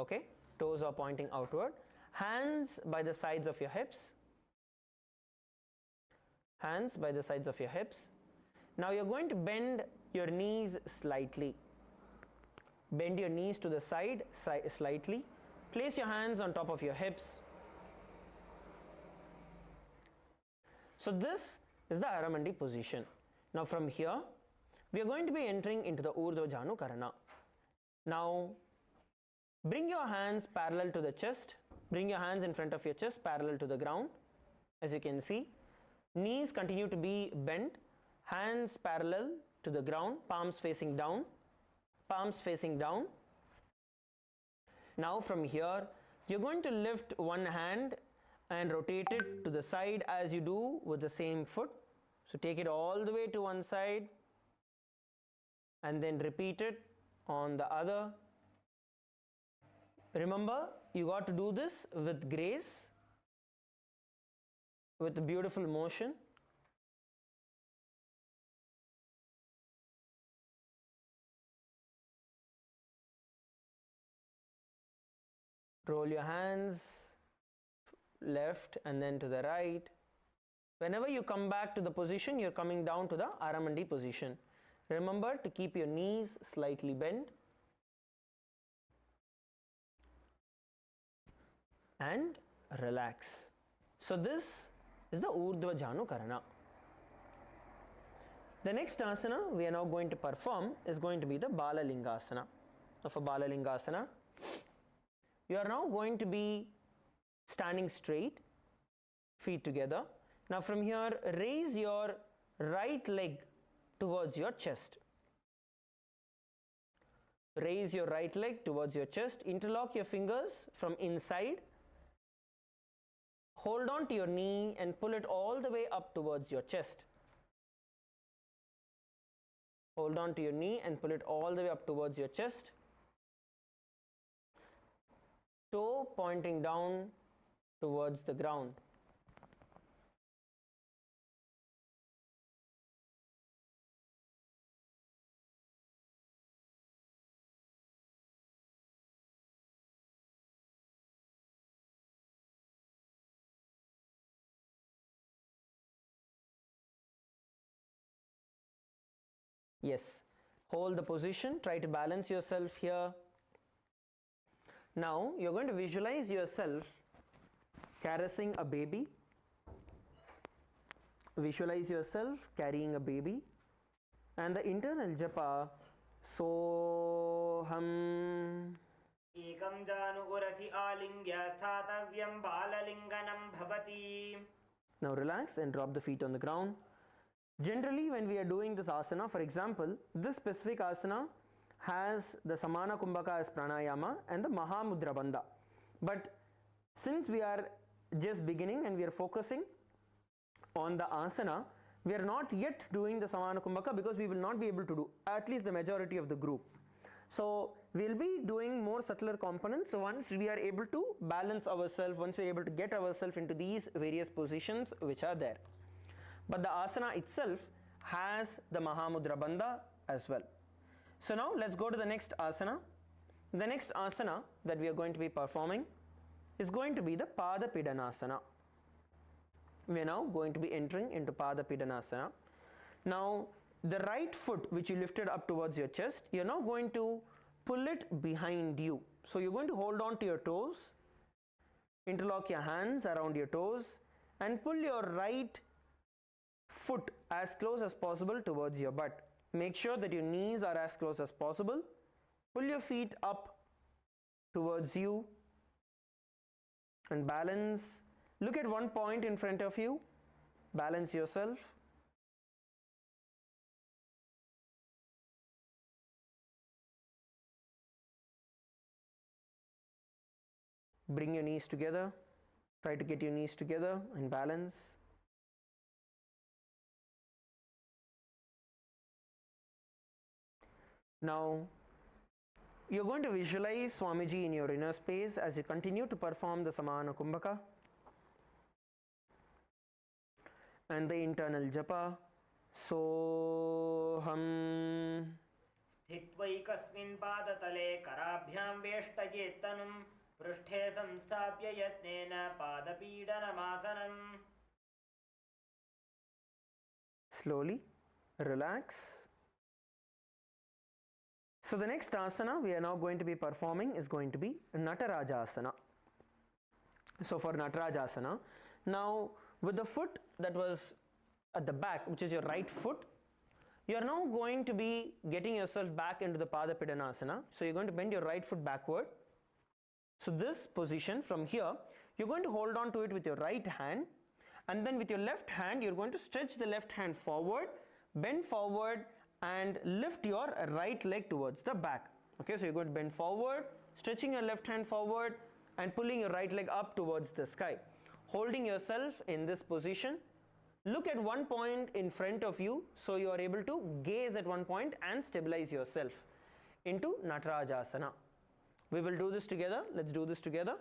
Okay, toes are pointing outward. Hands by the sides of your hips. Hands by the sides of your hips. Now you're going to bend your knees slightly. Bend your knees to the side slightly. Place your hands on top of your hips. So this is the Aramandi position. Now from here, we are going to be entering into the Urdhva Janu Karana. Now bring your hands parallel to the chest. Bring your hands in front of your chest parallel to the ground. As you can see, knees continue to be bent, hands parallel to the ground, palms facing down. palms facing down. Now from here, you're going to lift one hand and rotate it to the side as you do with the same foot. So take it all the way to one side and then repeat it on the other. Remember, you got to do this with grace, with beautiful motion. Roll your hands left and then to the right. Whenever you come back to the position, you're coming down to the Aramandi position. Remember to keep your knees slightly bent and relax. So this is the Urdhva Janu Karana. The next asana we are now going to perform is going to be the Balalingasana. Now for Balalingasana, you are now going to be standing straight, feet together. Now from here, raise your right leg towards your chest. Raise your right leg towards your chest. Interlock your fingers from inside. Hold on to your knee and pull it all the way up towards your chest. Hold on to your knee and pull it all the way up towards your chest. Toe pointing down towards the ground. Yes, hold the position, try to balance yourself here. Now you're going to visualize yourself caressing a baby. Visualize yourself carrying a baby and the internal japa Soham. Ekam janu urasi alingya sthatavyam balalinganam bhavati. Now relax and drop the feet on the ground. Generally, when we are doing this asana, for example, this specific asana has the Samana Kumbhaka as pranayama and the Mahamudra Bandha. But since we are just beginning and we are focusing on the asana, we are not yet doing the Samana Kumbhaka because we will not be able to do, at least the majority of the group. So we will be doing more subtler components. So once we are able to balance ourselves, once we are able to get ourselves into these various positions which are there. But the asana itself has the Mahamudra Bandha as well. So now let's go to the next asana. The next asana that we are going to be performing is going to be the Pada Pidanasana. We are now going to be entering into Pada Pidanasana. Now the right foot which you lifted up towards your chest, you are now going to pull it behind you. So you're going to hold on to your toes, interlock your hands around your toes and pull your right foot as close as possible towards your butt. Make sure that your knees are as close as possible. Pull your feet up towards you and balance. Look at one point in front of you. Balance yourself. Bring your knees together. Try to get your knees together and balance. Now, you're going to visualize Swamiji in your inner space as you continue to perform the Samana Kumbhaka and the internal japa Soham. Sthitvaikasmin padatale karabhyam veshtajettanum पृष्ठे संस्थाप्य यत्नेन पादपीडनमासनम्. Slowly relax. So the next asana we are now going to be performing is going to be Natarajasana. So for Natarajasana, now with the foot that was at the back, which is your right foot, you are now going to be getting yourself back into the Padapidanasana. So you're going to bend your right foot backward. So this position from here, you're going to hold on to it with your right hand, and then with your left hand, you're going to stretch the left hand forward, bend forward and lift your right leg towards the back. Okay, so you're going to bend forward, stretching your left hand forward and pulling your right leg up towards the sky. Holding yourself in this position, look at one point in front of you so you are able to gaze at one point and stabilize yourself into Natarajasana. We will do this together. Let's do this together.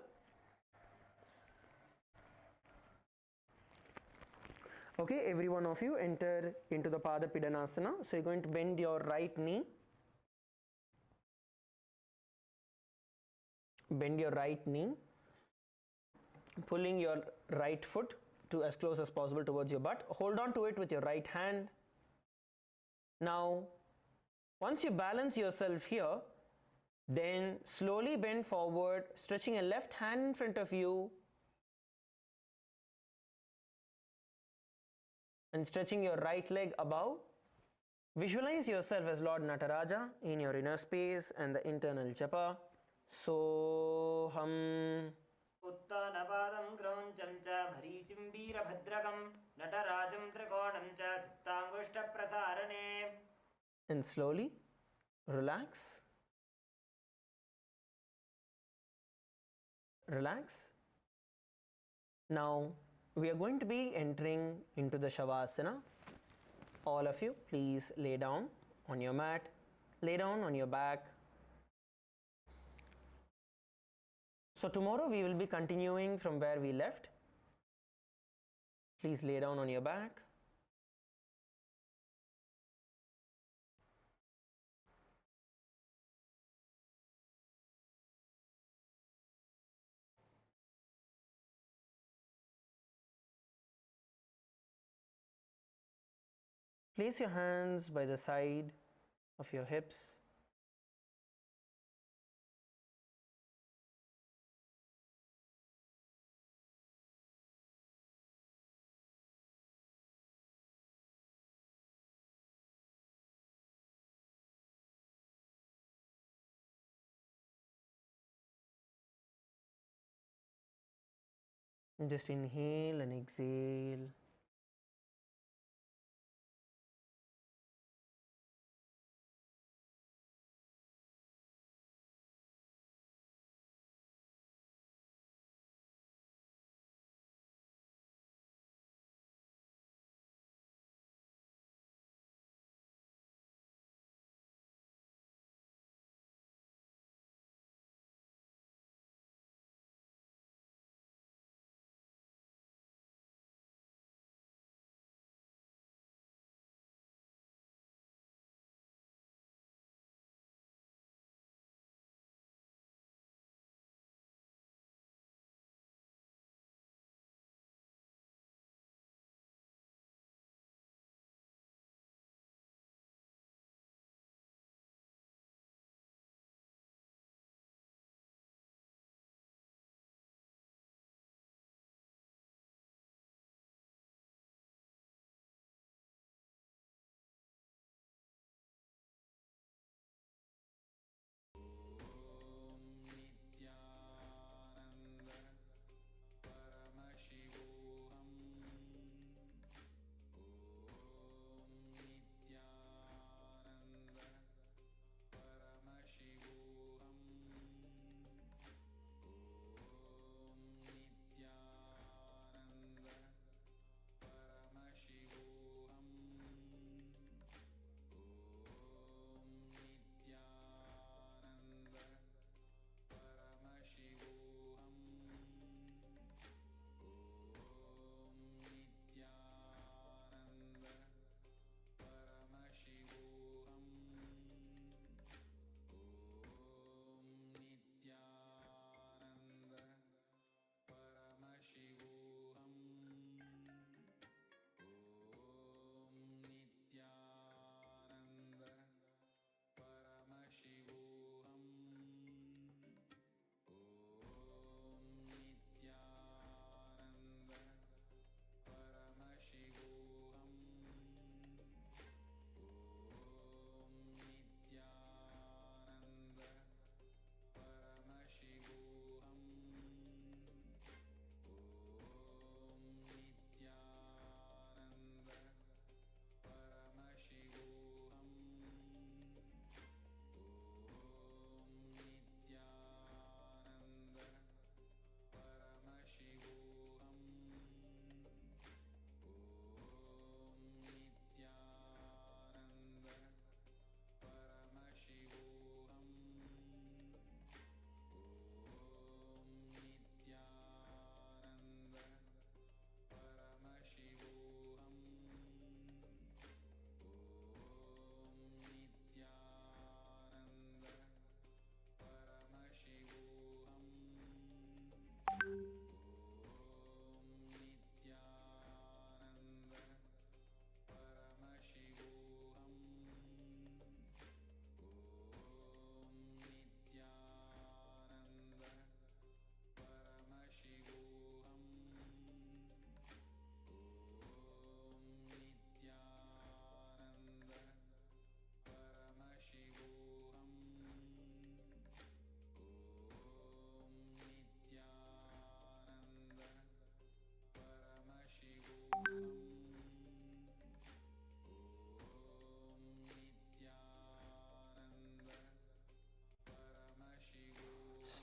Okay, every one of you enter into the Pada Pidanasana. So you're going to bend your right knee. Bend your right knee, pulling your right foot to as close as possible towards your butt. Hold on to it with your right hand. Now, once you balance yourself here, then slowly bend forward, stretching your left hand in front of you and stretching your right leg above. Visualize yourself as Lord Nataraja in your inner space and the internal japa. Soham. उत्तानपादं क्रौञ्चं च भरीचिं वीरभद्रकं नटराजं त्रिकोणं च सुप्ताङ्गुष्ठप्रसारणे. And slowly relax. Relax. Now we are going to be entering into the Shavasana. All of you, please lay down on your mat, lay down on your back. So tomorrow we will be continuing from where we left. Please lay down on your back. Place your hands by the side of your hips. Just inhale and exhale.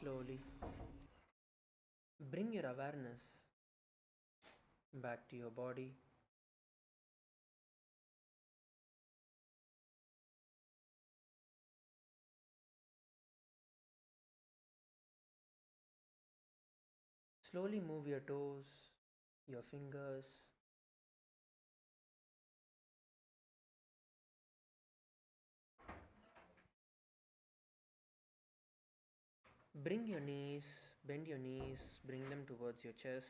slowly bring your awareness back to your body. Slowly move your toes, your fingers. Bring your knees, bend your knees, bring them towards your chest.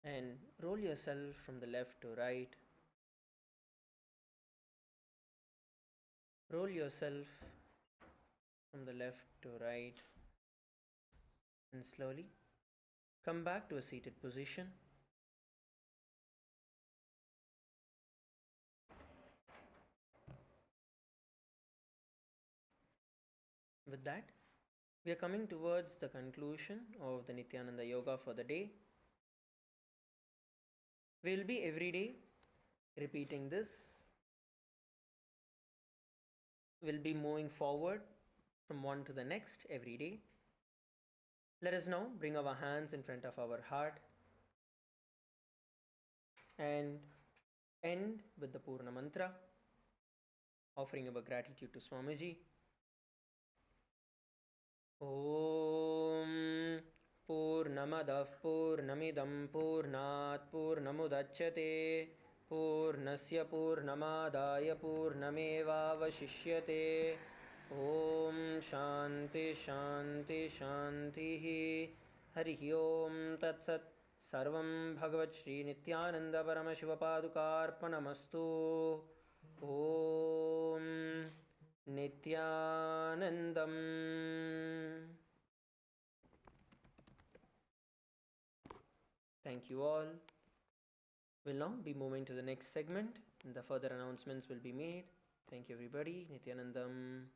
And roll yourself from the left to right. Roll yourself from the left to right. And slowly come back to a seated position. With that, we are coming towards the conclusion of the Nithyananda Yoga for the day. We will be every day repeating this. We'll be moving forward from one to the next every day. Let us now bring our hands in front of our heart and end with the Purna Mantra, offering our gratitude to Swamiji. Om Purnamadah Purnamidam Purnat Purnamudachyate Purnasya Purnamadaya Purnamevavashishyate Om Shanti Shanti Shanti Harihi Om Tat Sat Sarvam Bhagavat Shri Nithyananda Paramashivapadukarpanamastu Om Nithyanandam. Thank you all. We'll now be moving to the next segment and the further announcements will be made. Thank you everybody. Nithyanandam.